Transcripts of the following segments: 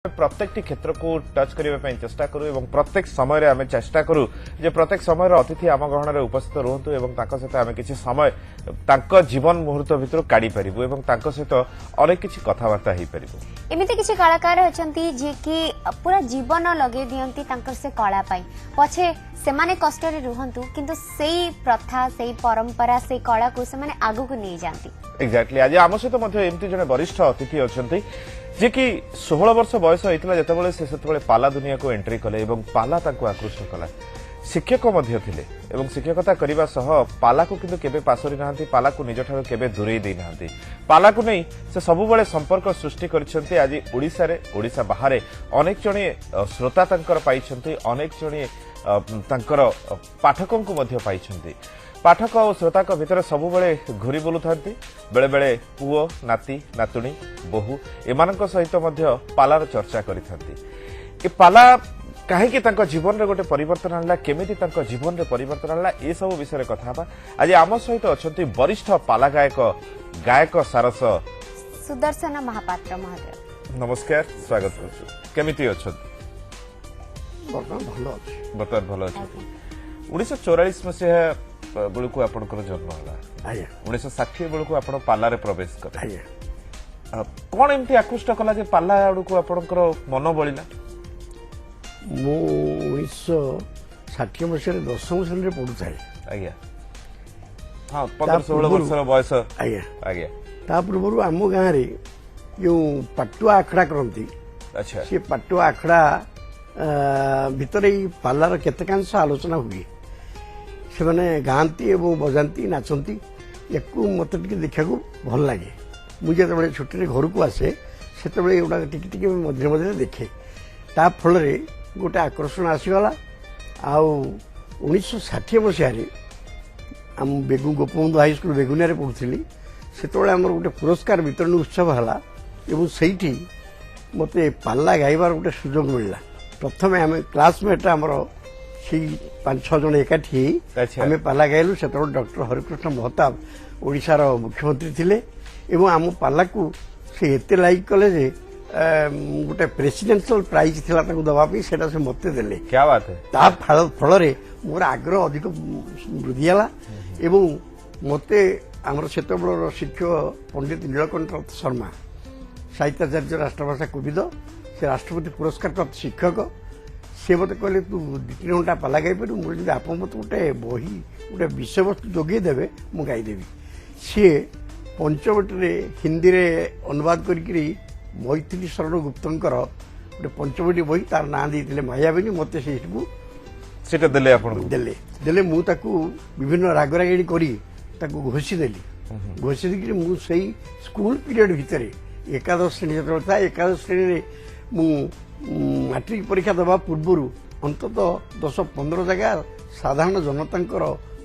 प्रत्येक क्षेत्र को टच करने चेष्टा करूँ और प्रत्येक समय आम चेष्टा करूँ जे प्रत्येक समय अतिथि आम गहन में उपस्थित रुहतु और सहित आम किसी समय जीवन मुहूर्त भितर काढ़ी पारू और सहित अनेक किसी कथबार्ता हो पार। एमती किसी कलाकार अच्छा जी कि पूरा जीवन लगे दिखती से कला पछे से माने कष्ट रुहतु किंतु से प्रथा से परंपरा से कला को से माने आगु को नहीं जाती। एक्जाक्टली आज आम सहित एमती जड़े वरिष्ठ अतिथि अच्छा जे कि 16 वर्ष बयस होता जितेबाला से पाला दुनिया को एंट्री कले पाला आकृष्ट कला शिक्षक थिले एवं शिक्षकता करने सह पाला को किंतु केबे पासरी नाहांती पाला को निज ठारो केबे दूरेई दे नाहांती पाला को नहीं से सबुबले संपर्क सृष्टि करिसेंती। आज ओडिशा बाहर अनेक जणे श्रोता तंकर पाइछंती अनेक जणे तंकर पाठकों को मध्य पाइछंती। पाठक और श्रोता भितर सबुबले घूरी बुलू थांती बेले बेले पुओ नाती नातुणी बोहू एमानक सहित मध्य पालार चर्चा करिथांती। ए पाला कहीं जीवन में गोटे परिवर्तन आणला केमिति जीवन में परिवर्तन आणला ए सब विषय कथा बा। आज आम सहित अच्छा वरिष्ठ पाला गायक सारस सुदर्शन महापात्र महोदय नमस्कार स्वागत करछु। केमिति अच्छा बर्तमान भल अच्छा 1944 मसीहा बेलू आपंकर जन्म है 1960 बेलू आप पालारे प्रवेश कले कौन एमती आकृष्ट कला जे पाला आड़ को आपंकर मन बलिला। मु 1960 मसीह 10वीं श्रेणी पढ़ुए आज्ञा हाँ 15-16 वर्ष बयस आज्ञा आज्ञा ता पूर्व आम गाँव में जो पाटुआ आखड़ा करती अच्छा सी पाटुआ आखड़ा भितर पालार केतेकांश आलोचना हुए से मैंने गाँती और बजाती नाचती या मत देखा भल लगे मुझे छुट्टी घर को आसे से मझे मझे देखे ता फल गोटे आकर्षण आसीगला। आउ 1960 मसीह आम बेगु गोपबंधु हाईस्कल बेगुनिया पढ़ुली से गोटे पुरस्कार वितरण उत्सव है से मत पाला गाइबार गोटे सुजोग मिलला। प्रथम आम क्लासमेट आमर 5-6 जन एकाठी आम पाला गाइलु से डॉक्टर हरिकृष्ण महताब ओडिशार मुख्यमंत्री थिले एवं आम पाला को से एते लाइक कले जे गोटे प्रेसिडेंशियल प्राइज थिला ताकू दबापी सेटा से मते देले। क्या बात है। ता फल रे मोर आग्रह अधिक वृद्धि हला एवं मते आमर सेतबळर शिक्षक पंडित नीलकंठ शर्मा साहित्याचार्य राष्ट्रभाषा कोविद से राष्ट्रपति पुरस्कार प्राप्त शिक्षक से मत कहले तू 2-3 घंटा पाला गाई पारू मुझे आप मत गोटे बही गोटे विषय वस्तु जोगे देवे मु गाईदेवी सी पंचवटी हिंदी रे अनुवाद करी मैथिली शरण गुप्तंकर गोटे पंचवटी बही तार ना देते मायाबिनी मत से देले मु ताकू विभिन्न रागरागिणी करी ताकू घोषीदेली घोषीदेकी मु सही स्कूल पीरियड भितर एकादश श्रेणी जो था एकादश श्रेणी मु मैट्रिक परीक्षा दबा पूर्व अंततः 10-15 जगह साधारण जनता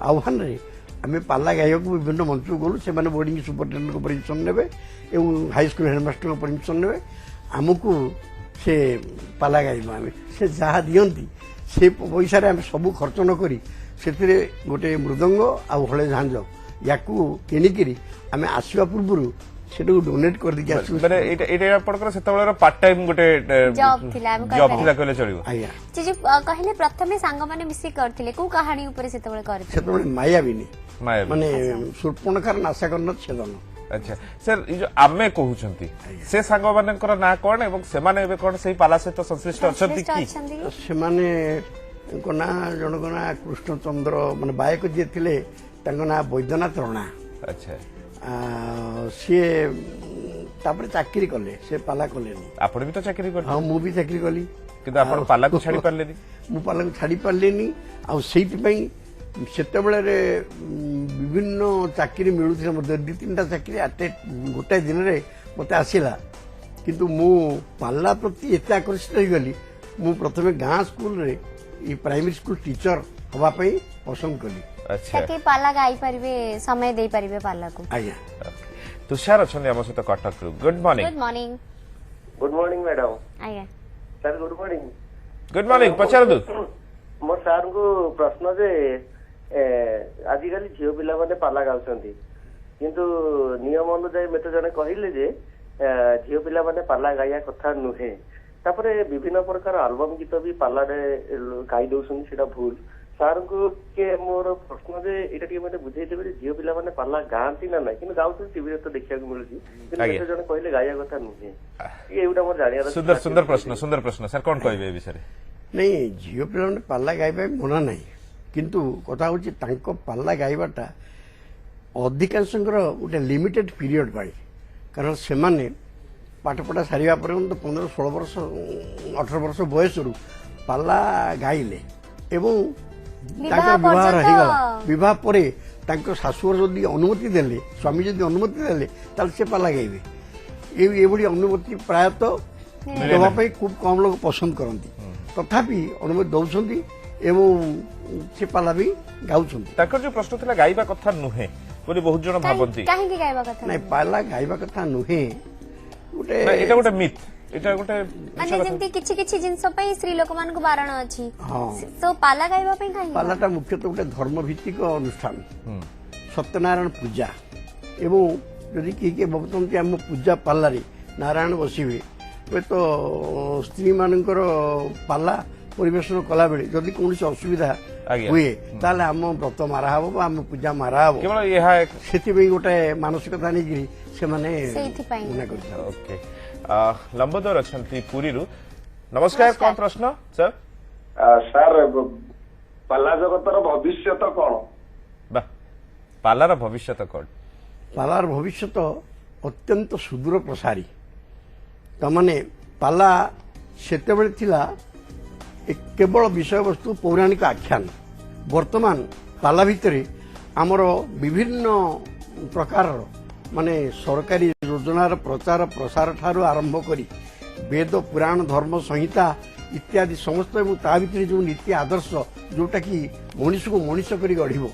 आह्वान रे आम पाला गायक विभिन्न मंच को गलु से बोर्डिंग सुपरिटेडेंट को परमिशन ने हाईस्कल हेडमास्टर को परमिशन ने आमको से पाला गाइबू आम से जहाँ दियंती से पैसा आम सब खर्च न करी से गोटे मृदंग आउ हले झांझ या किणिकी आम आसवा पूर्व से डोनेट कर दी माने एटा आपनकर सेतबेला पार्ट टाइम गोटे जॉब थिला कहले चलिबो। आज्ञा जे कहले प्रथमे सांग माने मिसी करथिले को कहानी ऊपर सेतबेला करथिले सेतबेला मायाबिनी माने सुर्पणखार नाशा करन छेदन। अच्छा सर ये जो आमे कहउछंती से सांग मानकर ना कोन एवं से माने एबे कोन सही पाला सहित संश्लिष्ट अछंती की से माने को ना जण को ना कृष्णचंद्र माने बायक जे थिले तांको ना वैद्यनाथ राणा। अच्छा सी चाकरी कले से पाला कले आपण भी तो चाकरी कर। हाँ मु भी चाकरी कली किंतु आपण पाला को छाड़ी पारलेनी मु पाला को छाड़ी पारलेनी आ सेति पई सेतेबेले रे विभिन्न चाकरी मिलुथिला मध्ये 2-3टा चाकरी आटे गोटे दिन रे मते आसीला किंतु मु पाला प्रति एते आकर्षित हो गली मु प्रथमे गाँ स्कूल रे ई प्राइमरी स्कूल टीचर हवा पई पसंद कली। अच्छा ताकि पाला गाई परिबे समय दे परिबे पाला को। आज्ञा तुषार अछन हम सहित Cuttack good morning. Good morning madam. आज्ञा sir good morning. Good morning पचार दु मो सर को प्रश्न जे आजिकल झील पिला माने पाला गाउछंती किंतु नियम अनुसार मते जने कहिले जे झील पिला माने पाला गाया कथा नुहे ତାପରେ ବିଭିନ୍ନ ପ୍ରକାର ଆଲବମ ଗୀତ ବି ପାଲାରେ ଗାଇ ଦଉଛନ୍ତି, ସେଇଟା ଭୁଲ। ସାର୍ଙ୍କୁ ଟିକେ ମୋର ପ୍ରଶ୍ନ ଯେ ଏଇଟା ଟିକେ ମତେ ବୁଝେଇଦେବେ ଯେ ଝିଅ ପିଲାମାନେ ପାଲା ଗାଆନ୍ତି ନା ନାହିଁ, କିନ୍ତୁ ଗାଉଛନ୍ତି ଟିଭିରେ ତ ଦେଖିବାକୁ ମିଳୁଛି, କିନ୍ତୁ ଏତେ ଜଣ କହିଲେ ଗାଇବା କଥା ନୁହେଁ। ଟିକେ ଏଇଟା ମୋର ଜାଣିବାର ଅଛି। ସୁନ୍ଦର ପ୍ରଶ୍ନ ସାର୍, କଣ କହିବେ ଏ ବିଷୟରେ? ନାଇଁ, ଝିଅ ପିଲାମାନେ ପାଲା ଗାଇବା ମନା ନାହିଁ, କିନ୍ତୁ କଥା ହଉଛି ତାଙ୍କ ପାଲା ଗାଇବାଟା ଅଧିକାଂଶଙ୍କର ଗୋଟେ ଲିମିଟେଡ୍ ପିରିୟଡ଼ ପାଇଁ। କାରଣ ସେମାନେ ପାଠପଢ଼ା ସାରିବା ପର୍ଯ୍ୟନ୍ତ 15-16 ବର୍ଷ 18 ବର୍ଷ ବୟସରୁ ପାଲା ଗାଇଲେ ଏବଂ ତାଙ୍କର ବିବାହ ହେଇଗଲା। ବିବାହ ପରେ ତାଙ୍କ ଶାଶୁଘର ଯଦି ଅନୁମତି ଦେଲେ, ସ୍ୱାମୀ ଯଦି ଅନୁମତି ଦେଲେ, ତାହେଲେ ସେ ପାଲା ଗାଇବେ। ଏଭଳି ଅନୁମତି ପ୍ରାୟତଃ ଦେବା ପାଇଁ ଖୁବ୍ କମ୍ ଲୋକ ପସନ୍ଦ କରନ୍ତି, ତଥାପି ଅନୁମତି ଦଉଛନ୍ତି ଏବଂ ସେ ପାଲା ବି ଗାଉଛନ୍ତି। ତାଙ୍କର ଯୋଉ ପ୍ରଶ୍ନ ଥିଲା ଗାଇବା କଥା ନୁହେଁ ବୋଲି ବହୁତ ଜଣ ଭାବନ୍ତି, କାହିଁକି ଗାଇବା କଥା ନାଇଁ, ପାଲା ଗାଇବା କଥା ନୁହେଁ, ଗୋଟେ ଏଇଟା ଗୋଟେ ମିଥ୍, ଏଇଟା ଗୋଟେ ମାନେ ଯେମିତି କିଛି କିଛି ଜିନିଷ ପାଇଁ ସ୍ତ୍ରୀ ଲୋକମାନଙ୍କୁ ବାରଣ ଅଛି, ହଁ। ତ ପାଲା ଗାଇବା ପାଇଁ କାହିଁକି? ପାଲାଟା ମୁଖ୍ୟତଃ ଗୋଟେ ଧର୍ମଭିତ୍ତିକ ଅନୁଷ୍ଠାନ, ସତ୍ୟନାରାୟଣ ପୂଜା। ଏବଂ ଯଦି କିଏ ଭାବୁଛନ୍ତି ଆମ ପୂଜା ପାଲାରେ ନାରାୟଣ ବସିବେ, ହୁଏତ ସ୍ତ୍ରୀମାନଙ୍କର ପାଲା ପରିବେଷଣ କଲାବେଳେ ଯଦି କୌଣସି ଅସୁବିଧା ହୁଏ ତାହେଲେ ଆମ ବ୍ରତ ମାରା ହବ ବା ଆମ ପୂଜା ମାରା ହବ। କେବଳ ଏହା ସେଥିପାଇଁ ଗୋଟେ ମାନସିକତା ନେଇକିରି ସେମାନେ ମନା କରିଥାନ୍ତି। ଓକେ, ଲମ୍ବୋଦର ଅଛନ୍ତି ପୁରୀରୁ। ନମସ୍କାର, କଣ ପ୍ରଶ୍ନ ସାର୍? ସାର୍, ପାଲା ଜଗତର ଭବିଷ୍ୟତ କଣ? ବା, ପାଲାର ଭବିଷ୍ୟତ କଣ? ପାଲାର ଭବିଷ୍ୟତ ଅତ୍ୟନ୍ତ ସୁଦୂର ପ୍ରସାରୀ। ତାମାନେ ପାଲା ସେତେବେଳେ ଥିଲା କେବଳ ବିଷୟବସ୍ତୁ ପୌରାଣିକ ଆଖ୍ୟାନ। ବର୍ତ୍ତମାନ ପାଲା ଭିତରେ ଆମର ବିଭିନ୍ନ ପ୍ରକାରର ମାନେ ସରକାରୀ ଯୋଜନାର ପ୍ରଚାର ପ୍ରସାର ଠାରୁ ଆରମ୍ଭ କରି ବେଦ ପୁରାଣ ଧର୍ମ ସଂହିତା ଇତ୍ୟାଦି ସମସ୍ତ ଏବଂ ତା ଭିତରେ ଯେଉଁ ନୀତି ଆଦର୍ଶ ଯୋଉଟାକି ମଣିଷକୁ ମଣିଷ କରି ଗଢ଼ିବ,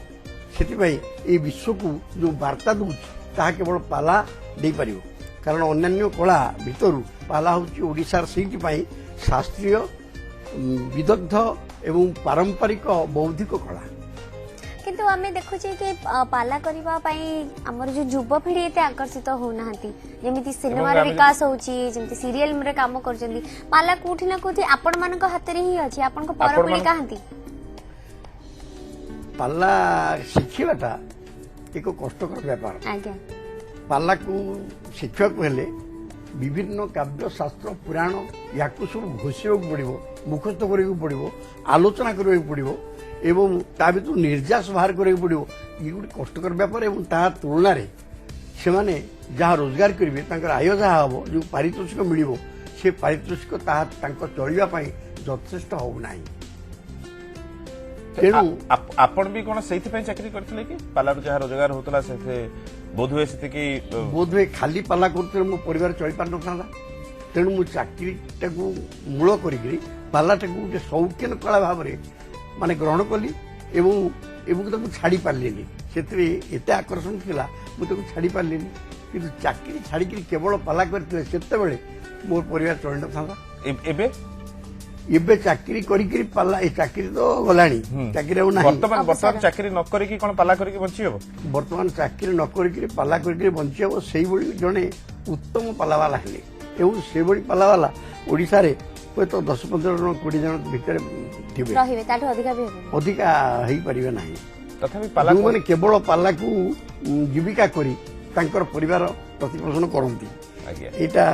ସେଥିପାଇଁ ଏହି ବିଶ୍ୱକୁ ଯେଉଁ ବାର୍ତ୍ତା ଦେଉଛି ତାହା କେବଳ ପାଲା ଦେଇପାରିବ। କାରଣ ଅନ୍ୟାନ୍ୟ କଳା ଭିତରୁ ପାଲା ହେଉଛି ଓଡ଼ିଶାର ସେଇଥିପାଇଁ ଶାସ୍ତ୍ରୀୟ ବିଦଗ୍ଧ ଏବଂ ପାରମ୍ପରିକ ବୌଦ୍ଧିକ କଳା। କିନ୍ତୁ ଆମେ ଦେଖୁଛେ କି ପାଲା କରିବା ପାଇଁ ଆମର ଯୋଉ ଯୁବପିଢି ଏତେ ଆକର୍ଷିତ ହଉନାହାନ୍ତି, ଯେମିତି ସିନେମାର ବିକାଶ ହଉଛି, ଯେମିତି ସିରିଏଲରେ କାମ କରୁଛନ୍ତି, ପାଲା କୋଉଠି ନା କୋଉଠି ଆପଣ ମାନଙ୍କ ହାତରେ ହିଁ ଅଛି। ଆପଣଙ୍କ ପରପିଢି କାହାନ୍ତି? ପାଲା ଶିଖିବାଟା ଏକ କଷ୍ଟକର ବ୍ୟାପାର। ଆଜ୍ଞା, ପାଲାକୁ ଶିଖିବାକୁ ହେଲେ ବିଭିନ୍ନ କାବ୍ୟ ଶାସ୍ତ୍ର ପୁରାଣ ୟାକୁ ସବୁ ଘୋଷିବାକୁ ପଡ଼ିବ, ମୁଖସ୍ଥ କରିବାକୁ ପଡ଼ିବ, ଆଲୋଚନା କରିବାକୁ ପଡ଼ିବ ଏବଂ ତା ଭିତରୁ ନିର୍ଯାସ ବାହାର କରିବାକୁ ପଡ଼ିବ। ଇଏ ଗୋଟେ କଷ୍ଟକର ବ୍ୟାପାର ଏବଂ ତାହା ତୁଳନାରେ ସେମାନେ ଯାହା ରୋଜଗାର କରିବେ, ତାଙ୍କର ଆୟ ଯାହା ହେବ, ଯେଉଁ ପାରିତୋଷିକ ମିଳିବ, ସେ ପାରିତୋଷିକ ତାହା ତାଙ୍କ ଚଳିବା ପାଇଁ ଯଥେଷ୍ଟ ହେଉନାହିଁ। ତେଣୁ ଆପଣ ବି କଣ ସେଇଥିପାଇଁ ଚାକିରି କରିଥିଲେ କି? ପାଲାରୁ ଯାହା ରୋଜଗାର ହଉଥିଲା ସେଥିରେ ବୋଧହୁଏ ସେତିକି ବୋଧହୁଏ ଖାଲି ପାଲା କରୁଥିଲେ ମୋ ପରିବାର ଚଳିପାରିନଥାନ୍ତା। ତେଣୁ ମୁଁ ଚାକିରିଟାକୁ ମୂଳ କରିକିରି ପାଲାଟାକୁ ଗୋଟେ ସୌଖ୍ୟନ କଳା ଭାବରେ ମାନେ ଗ୍ରହଣ କଲି ଏବଂ ତାକୁ ଛାଡ଼ି ପାରିଲିନି। ସେଥିରେ ଏତେ ଆକର୍ଷଣ ଥିଲା ମୁଁ ତାକୁ ଛାଡ଼ି ପାରିଲିନି। କିନ୍ତୁ ଚାକିରି ଛାଡ଼ିକିରି କେବଳ ପାଲା କରିଥିଲେ ସେତେବେଳେ ମୋର ପରିବାର ଚଳିନଥାନ୍ତା। ଏବେ ଚାକିରି କରିକିରି ପାଲା, ଏ ଚାକିରି ତ ଗଲାଣି, ଚାକିରି ଆଉ ନାହିଁ। ବର୍ତ୍ତମାନ ଚାକିରି ନ କରିକି କଣ ପାଲା କରିକି ବଞ୍ଚି ହବ? ବର୍ତ୍ତମାନ ଚାକିରି ନ କରିକିରି ପାଲା କରିକିରି ବଞ୍ଚି ହବ। ସେଇଭଳି ଜଣେ ଉତ୍ତମ ପାଲାବାଲା ହେଲେ ଏବଂ ସେଇଭଳି ପାଲାବାଲା ଓଡ଼ିଶାରେ ହୁଏତ 10-15 ଜଣ 20 ଜଣ ଭିତରେ ଥିବେ, ଅଧିକା ହେଇପାରିବେ ନାହିଁ। ତଥାପି ଯେଉଁମାନେ କେବଳ ପାଲାକୁ ଜୀବିକା କରି ତାଙ୍କର ପରିବାର ପ୍ରତିପୋଷଣ କରନ୍ତି, ଏଇଟା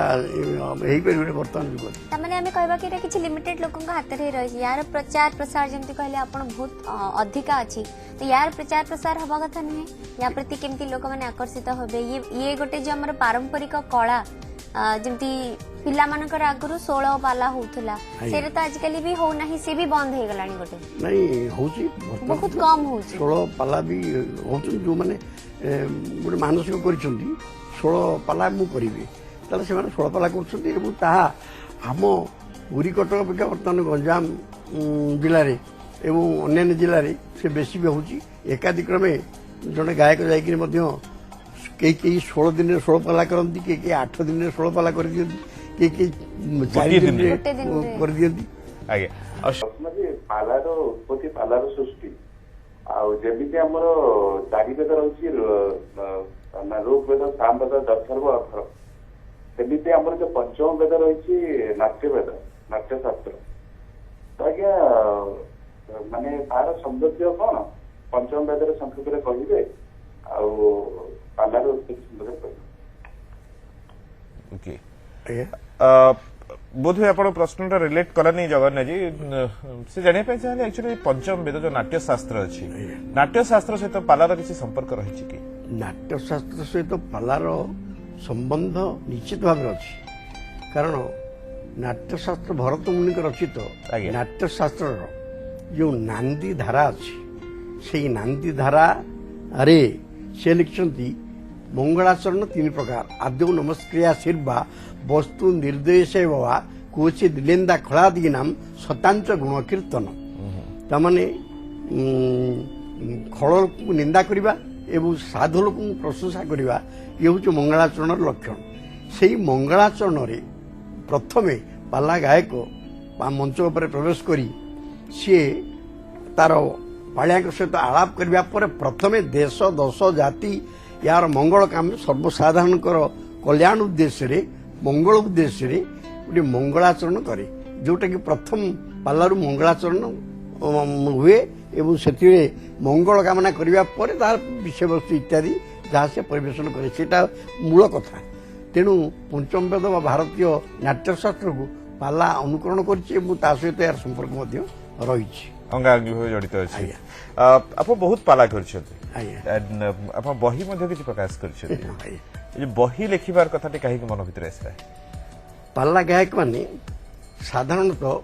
ହେଇପାରିବନି ବର୍ତ୍ତମାନ ଯୁଗରେ। ତାମାନେ ଆମେ କହିବା କି ଏଇଟା କିଛି ଲିମିଟେଡ୍ ଲୋକଙ୍କ ହାତରେ ହିଁ ରହିଛି। ୟାର ପ୍ରଚାର ପ୍ରସାର ଯେମିତି କହିଲେ ଆପଣ ବହୁତ ଅଧିକା ଅଛି, ତ ୟାର ପ୍ରଚାର ପ୍ରସାର ହବା କଥା ନୁହେଁ? ୟା ପ୍ରତି କେମିତି ଲୋକମାନେ ଆକର୍ଷିତ ହେବେ? ଇଏ ଗୋଟେ ଯୋଉ ଆମର ପାରମ୍ପରିକ କଳା, ଯେମିତି ପିଲାମାନଙ୍କର ଆଗରୁ 16 ପାଲା ହଉଥିଲା, ସେଇଟା ତ ଆଜିକାଲି ବି ହଉନାହିଁ, ସେ ବି ବନ୍ଦ ହେଇଗଲାଣି। ଗୋଟେ ନାଇଁ ହଉଛି, ବହୁତ କମ ହଉଛି। 16 ପାଲା ବି ହଉଛନ୍ତି। ଯୋଉମାନେ ଗୋଟେ ମାନସିକ କରିଛନ୍ତି 16 ପାଲା ମୁଁ କରିବି, ତାହେଲେ ସେମାନେ 16 ପାଲା କରୁଛନ୍ତି ଏବଂ ତାହା ଆମ ପୁରୀ କଟକ ଅପେକ୍ଷା ବର୍ତ୍ତମାନ ଗଞ୍ଜାମ ଜିଲ୍ଲାରେ ଏବଂ ଅନ୍ୟାନ୍ୟ ଜିଲ୍ଲାରେ ସେ ବେଶୀ ବି ହେଉଛି। ଏକାଧିକ୍ରମେ ଜଣେ ଗାୟକ ଯାଇକରି ମଧ୍ୟ କେହି 16 ଦିନରେ 16 ପାଲା କରନ୍ତି, କେହି 8 ଦିନରେ 16 ପାଲା କରିଦିଅନ୍ତି, କେହି 4 ଦିନରେ କରିଦିଅନ୍ତି। ପାଲାର ଉତ୍ପତ୍ତି, ପାଲାର ସୃଷ୍ଟି, ଆଉ ଯେମିତି ଆମର 4 ବେଦ ରହିଛି, ଋଗ୍ବେଦ, ସାମବେଦ, ଯଥର୍ବ, ଅଥର୍ବ, ସେମିତି ଆମର ଯୋଉ ପଞ୍ଚମ ବେଦ ରହିଛି ନାଟ୍ୟ ବେଦ, ନାଟ୍ୟଶାସ୍ତ୍ର ତ ଆଜ୍ଞା ମାନେ ତାର ସୌନ୍ଦର୍ଯ୍ୟ କଣ ପଞ୍ଚମ ବେଦର ସଂକ୍ଷେପରେ କହିବେ ଆଉ ପାଲାର ଉତ୍ପତ୍ତି କହିବେ। ଓକେ ଆଜ୍ଞା बोधहुए आप प्रश्न रिलेट कलानी जगन्नाथ जी से जानापी चाहे एक्चुअली पंचम वेद जो नाट्यशास्त्र अच्छी नाट्यशास्त्र सहित पालार किसी संपर्क रही कि नाट्यशास्त्र सहित पालार संबंध निश्चित भाव अच्छी कारण नाट्यशास्त्र भरत मुनि रचित आज्ञा। नाट्यशास्त्र जो नांदी धारा अच्छी से नांदी धारा रे से लिखिंट मंगलाचरण 3 प्रकार आद्य नमस्क्रिया शिर्वा वस्तु निर्देश बाबा कोची दिलेंदा खलादी नाम शतांश गुण कीर्तन तमाने खल को निंदा करवा एवं साधु लोक प्रशंसा करवा ये हूँ मंगलाचरण लक्षण से मंगलाचरण रे प्रथमे पाला गायक मंच उपर प्रवेश करी सी तार पालिया सहित आलाप करने पर प्रथमे देश दश जाति यार मंगल काम सर्वसाधारण कल्याण उद्देश्य मंगल उद्देश्य गोटे मंगलाचरण करे जोटा कि प्रथम पालारू मंगलाचरण हुए एवं से मंगल कामना करने पर तार विषय वस्तु इत्यादि जहाँ से परिवेशन करे सेटा मूल कथा तेणु पंचम वेद व भारतीय नाट्यशास्त्र को पाला अनुकरण कर सहित यार संपर्क रही अंगांगी भाव जड़ित अच्छी आप बहुत पाला कर बही किसी प्रकाश कर बही लिखिबार कथा कहीं मन भर आसला पाला गायक माने साधारणतः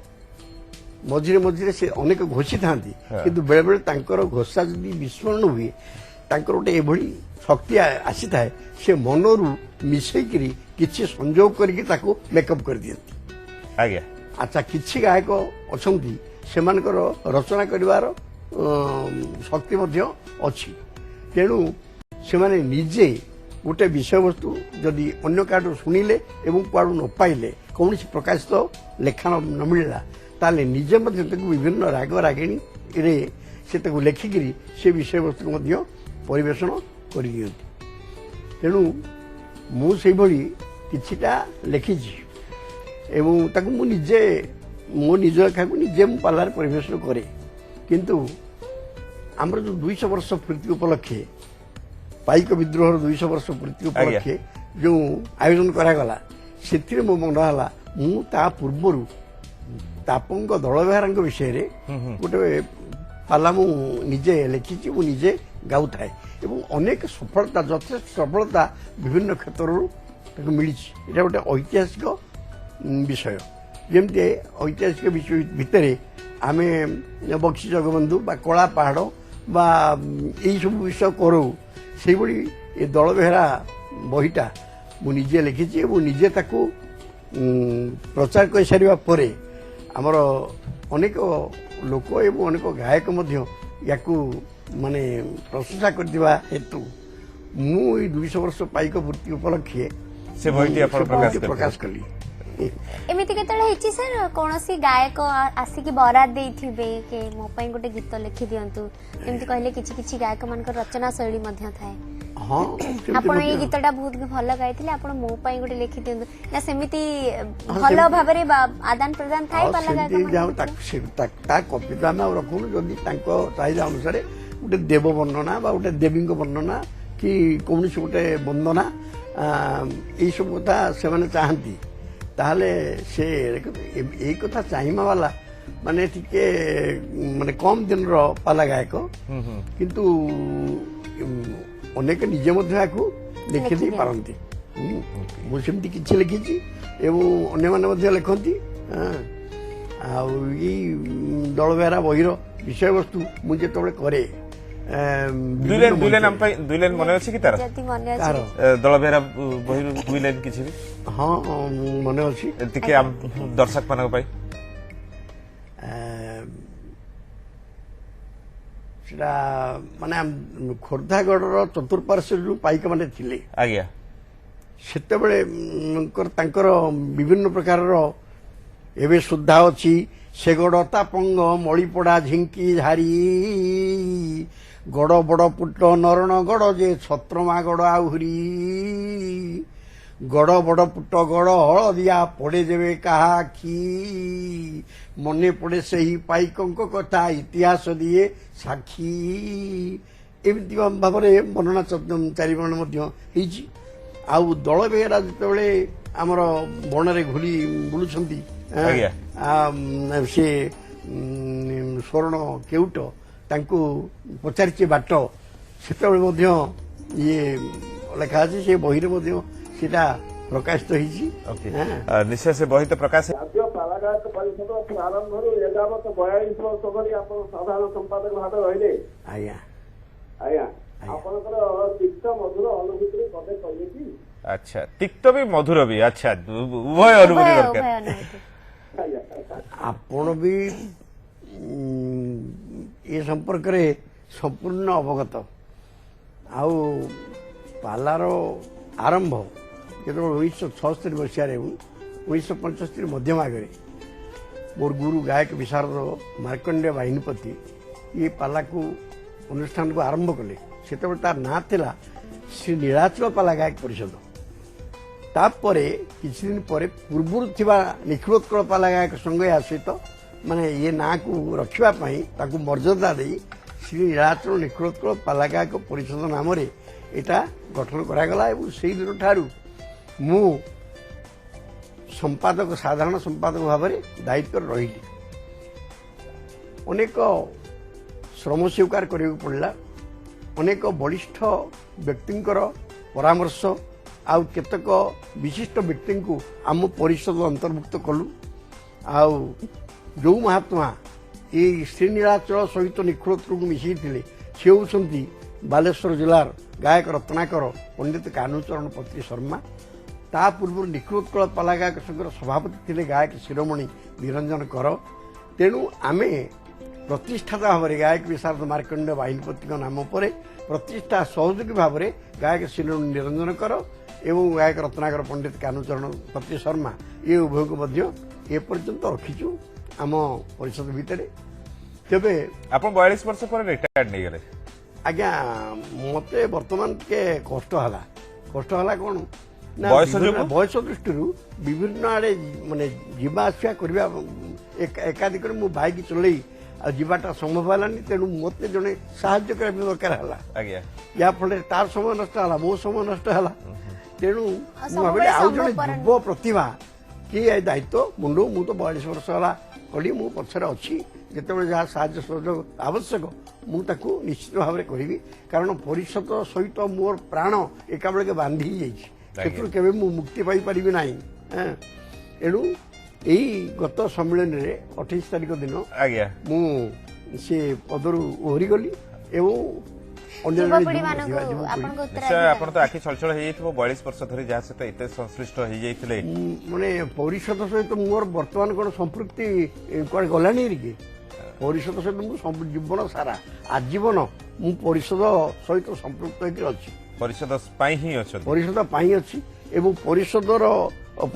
मझिरे मझिरे से अनेक घोषी था किंतु बेले बेले तांकर घोषा जदि विस्मरण हुए तांकर गोटे एभली शक्ति आसी थाए से मनरू मिसेकरी किछि संयोग करके ताको मेकअप कर दियंती आज्ञा। अच्छा किछि गायक अछंती सेमानकर रचना करिवार शक्ति मध्य अछि तेणु सेमाने निजे गोटे विषय वस्तु जदि अन्य काडू शुणिले एवं कुआडू न पाइले कौन प्रकाशित लेखन न मिलला ताले निजे मध्य विभिन्न राग रागिणी रे से लेखिकी से विषय वस्तु मध्य परिवेशन कर दियंती तेणु मु से भली किछिटा लेखिछि एवं ताकू मु निजे मो निज लेखा को निजे मु पालार परिवेशन करे किंतु आमर जो 200 वर्ष पूर्ति उपलक्षे पाइक विद्रोह 200 वर्ष पूर्ति उपलक्षे जो आयोजन करागला से मो मन है मुझा पूर्वर तापंग दलबेहार विषय रे गोटे पाला मुझे लिखी मुझे गाऊ थाए एवं अनेक सफलता यथेष्ट सफलता विभिन्न क्षेत्र मिली गोटे ऐतिहासिक विषय जमती ऐतिहासिक विषय भितर आम बक्सी जगबंधु बा कला पहाड़ बा यही सब विषय करो से ये दलबेहरा बहीटा मुझे लिखी निजे ताकू प्रचार कर सारा पर आमर अनेक लोक एवं अनेक गायक या माने प्रशंसा करथिबा हेतु मु 200 वर्ष पाइक पूर्ति उपलक्षे से बहीटी प्रकाश कली एमिति केतळे हिची सर कोनोसी गायक आसिकी बरात देइथिबे के मो पई गोटे गीत लिखि दियंतु एमिति कहले किछि किछि गायक मानकर रचना शैली मध्य थाए हां आपण ए गीतटा बहुत भलो गाइथिले आपण मो पई गोटे लिखि दियंतु ना सेमिति भलो भाबरे आदान प्रदान थाए पाला गायक जाऊ ता कविता में रखुन जदि तांको चाहिदा अनुसार गोटे देव वर्णना बा गोटे देवी वर्णना कि कौन गोटे वंदना यही सब कथा से माने चाहती ताहले से एक कथा चाहिमा वाला माने टिके माने कम दिन रो पाला गायक किंतु अनेक निजे मध्य को लिखि दी पारंती मु सेमती किछि लिखिछि एवं अन्य माने मध्य लिखंती आ दलबेहरा बहिर विषय वस्तु मु जेतबे करे दुई लाइन मन अच्छी कि तार दलबेहरा बहिर दुई लाइन किछि हाँ मन अच्छी दर्शक मान माने खोर्धागढ़ चतुर्पार्श्व जो पाइक माने थिले आज्ञा सेतेबेले विभिन्न प्रकार एवं सुधा अच्छी से गड़ तापंग मणिपड़ा झिंकी झारी गड़ बड़ पुट नरण गड़ जे छत्रमा गड़ आहुरी ଗଡ଼ ବଡ଼ ପୁଟ ଗଡ଼ ହଳଦିଆ ପଡ଼େ ଯେବେ କାହା ଆଖି ମନେ ପଡ଼େ ସେହି ପାଇକଙ୍କ କଥା ଇତିହାସ ଦିଏ ସାକ୍ଷୀ ଏମିତି ଭାବରେ ବର୍ଣ୍ଣନା ଚାରିବର୍ଣ୍ଣ ମଧ୍ୟ ହେଇଛି। ଆଉ ଦଳ ବେହେରା ଯେତେବେଳେ ଆମର ବଣରେ ଘୁଲି ବୁଲୁଛନ୍ତି ଆଜ୍ଞା। ସେ ସ୍ୱର୍ଣ୍ଣ କେଉଟ ତାଙ୍କୁ ପଚାରିଛି ବାଟ ସେତେବେଳେ ମଧ୍ୟ ଇଏ ଲେଖା ଅଛି ସେ ବହିରେ ମଧ୍ୟ ସେଟା ପ୍ରକାଶିତ ହେଇଛି। ଓକେ ନିଶ୍ଚୟ ସେ ବହି ତ ପ୍ରକାଶ ରାଜ୍ୟ ପାଲାଗାୟକ ପରିଷଦ ଆରମ୍ଭରୁ ଏଯାବତ 42 ବର୍ଷ ଧରି ଆପଣ ସାଧାରଣ ସମ୍ପାଦକ ଭାବେ ରହିଲେ। ଆଜ୍ଞା ଆଜ୍ଞା ଆପଣଙ୍କର ତିକ୍ତ ମଧୁର ଅନୁଭୂତିରେ ପଦେ କହିବେ କି? ଆଚ୍ଛା ତିକ୍ତ ବି ମଧୁର ବି ଆଚ୍ଛା ଉଭୟ ଅନୁଭୂତି ଦରକାର। ଆଜ୍ଞା ଆପଣ ବି ଏ ସମ୍ପର୍କରେ ସମ୍ପୂର୍ଣ୍ଣ ଅବଗତ। ଆଉ ପାଲାର ଆରମ୍ଭ ଯେତେବେଳେ 1976 ମସିହାରେ 1975 ମଧ୍ୟମ ଆଗରେ ମୋର ଗୁରୁ ଗାୟକ ବିଶାରଦ ମାର୍କଣ୍ଡେୟ ବାହିନୀପତି ଏ ପାଲାକୁ ଅନୁଷ୍ଠାନକୁ ଆରମ୍ଭ କଲେ। ସେତେବେଳେ ତାର ନାଁ ଥିଲା ଶ୍ରୀ ନୀଳାଚଳ ପାଲା ଗାୟକ ପରିଷଦ। ତାପରେ କିଛି ଦିନ ପରେ ପୂର୍ବରୁ ଥିବା ନିଖିଳୋତ୍କଳ ପାଲା ଗାୟକ ସଂଘ ଏହା ସହିତ ମାନେ ଏ ନାଁକୁ ରଖିବା ପାଇଁ ତାକୁ ମର୍ଯ୍ୟାଦା ଦେଇ ଶ୍ରୀ ନୀଳାଚଳ ନିଖିଳୋତ୍କଳ ପାଲା ଗାୟକ ପରିଷଦ ନାମରେ ଏଇଟା ଗଠନ କରାଗଲା ଏବଂ ସେଇ ଦିନଠାରୁ ମୁଁ ସମ୍ପାଦକ ସାଧାରଣ ସମ୍ପାଦକ ଭାବରେ ଦାୟିତ୍ୱରେ ରହିଲି। ଅନେକ ଶ୍ରମ ସ୍ୱୀକାର କରିବାକୁ ପଡ଼ିଲା। ଅନେକ ବଳିଷ୍ଠ ବ୍ୟକ୍ତିଙ୍କର ପରାମର୍ଶ ଆଉ କେତେକ ବିଶିଷ୍ଟ ବ୍ୟକ୍ତିଙ୍କୁ ଆମ ପରିଷଦ ଅନ୍ତର୍ଭୁକ୍ତ କଲୁ। ଆଉ ଯେଉଁ ମହାତ୍ମା ଏଇ ଶ୍ରୀନୀଳାଚଳ ସହିତ ନିଖୋଳତ୍ରକୁ ମିଶାଇଥିଲେ ସେ ହେଉଛନ୍ତି ବାଲେଶ୍ୱର ଜିଲ୍ଲାର ଗାୟକ ରତ୍ନାକର ପଣ୍ଡିତ କାହ୍ନୁଚରଣ ପତ୍ରୀ ଶର୍ମା। ତା ପୂର୍ବରୁ ନିଖୋଳୋତ୍କଳ ପାଲା ଗାୟକ ସଂଘର ସଭାପତି ଥିଲେ ଗାୟକ ଶିରୋମଣି ନିରଞ୍ଜନ କର। ତେଣୁ ଆମେ ପ୍ରତିଷ୍ଠାତା ଭାବରେ ଗାୟକ ବିଶାରଦ ମାର୍କଣ୍ଡେୟ ବାହିନୀପତିଙ୍କ ନାମ ପରେ ପ୍ରତିଷ୍ଠା ସହଯୋଗୀ ଭାବରେ ଗାୟକ ଶିରୋମଣି ନିରଞ୍ଜନ କର ଏବଂ ଗାୟକ ରତ୍ନାକର ପଣ୍ଡିତ କାହ୍ନୁଚରଣ ପତ୍ରୀ ଶର୍ମା ଏ ଉଭୟଙ୍କୁ ମଧ୍ୟ ଏପର୍ଯ୍ୟନ୍ତ ରଖିଛୁ ଆମ ପରିଷଦ ଭିତରେ। ତେବେ ଆପଣ 42 ବର୍ଷ ପରେ ରିଟାୟାର୍ଡ ନେଇଗଲେ। ଆଜ୍ଞା ମତେ ବର୍ତ୍ତମାନ ଟିକେ କଷ୍ଟ ହେଲା କଣ ନା ବୟସ ଯୋଗୁଁ? ବୟସ ଦୃଷ୍ଟିରୁ ବିଭିନ୍ନ ଆଡେ ମାନେ ଯିବା ଆସିବା କରିବା ଏକାଧିକରେ ମୁଁ ବାଇକ୍ ଚଲେଇ ଆଉ ଯିବାଟା ସମ୍ଭବ ହେଲାନି। ତେଣୁ ମତେ ଜଣେ ସାହାଯ୍ୟ କରିବା ପାଇଁ ଦରକାର ହେଲା। ଆଜ୍ଞା ଯାହାଫଳରେ ତାର ସମୟ ନଷ୍ଟ ହେଲା ମୋ ସମୟ ନଷ୍ଟ ହେଲା। ତେଣୁ ମୁଁ ସବୁବେଳେ ଭାବିଲି ଆଉ ଜଣେ ସମ୍ଭବପର ଯୁବ ପ୍ରତିଭା କିଏ ଏ ଦାୟିତ୍ୱ ମୁଣ୍ଡ ମୁଁ ତ 42 ବର୍ଷ ହେଲା କଲି ମୁଁ ପଛରେ ଅଛି। ଯେତେବେଳେ ଯାହା ସାହାଯ୍ୟ ସହଯୋଗ ଆବଶ୍ୟକ ମୁଁ ତାକୁ ନିଶ୍ଚିତ ଭାବରେ କରିବି। କାରଣ ପରିଷଦ ସହିତ ମୋର ପ୍ରାଣ ଏକାବେଳକେ ବାନ୍ଧି ହେଇଯାଇଛି। ସେଥିରୁ କେବେ ମୁଁ ମୁକ୍ତି ପାଇପାରିବି ନାହିଁ। ଏଣୁ ଏଇ ଗତ ସମ୍ମିଳନୀରେ 28 ତାରିଖ ଦିନ ଆଜ୍ଞା ମୁଁ ସେ ପଦରୁ ଓହରିଗଲି ଏବଂ ଅନ୍ୟ ଜଣେ ଯୁବପିଢ଼ିମାନଙ୍କୁ ଯୁବପିଢ଼ି ଆପଣଙ୍କ ନିଶ୍ଚୟ ଉତ୍ତର ଆପଣ ତ ଆଖି ଛଳଛଳ ହେଇଯାଇଥିବ 42 ବର୍ଷ ଧରି ଯାହା ସହିତ ଏତେ ସଂଶ୍ଳିଷ୍ଟ ହେଇଯାଇଥିଲେ। ମାନେ ପରିଷଦ ସହିତ ମୋର ବର୍ତ୍ତମାନ କଣ ସମ୍ପୃକ୍ତି କୁଆଡେ ଗଲାଣି କି? ପରିଷଦ ସହିତ ମୁଁ ଜୀବନ ସାରା ଆଜୀବନ ମୁଁ ପରିଷଦ ସହିତ ସମ୍ପୃକ୍ତ ହେଇକି ଅଛି। ପରିଷଦ ପାଇଁ ହିଁ ଅଛନ୍ତି। ପରିଷଦ ପାଇଁ ଅଛି ଏବଂ ପରିଷଦର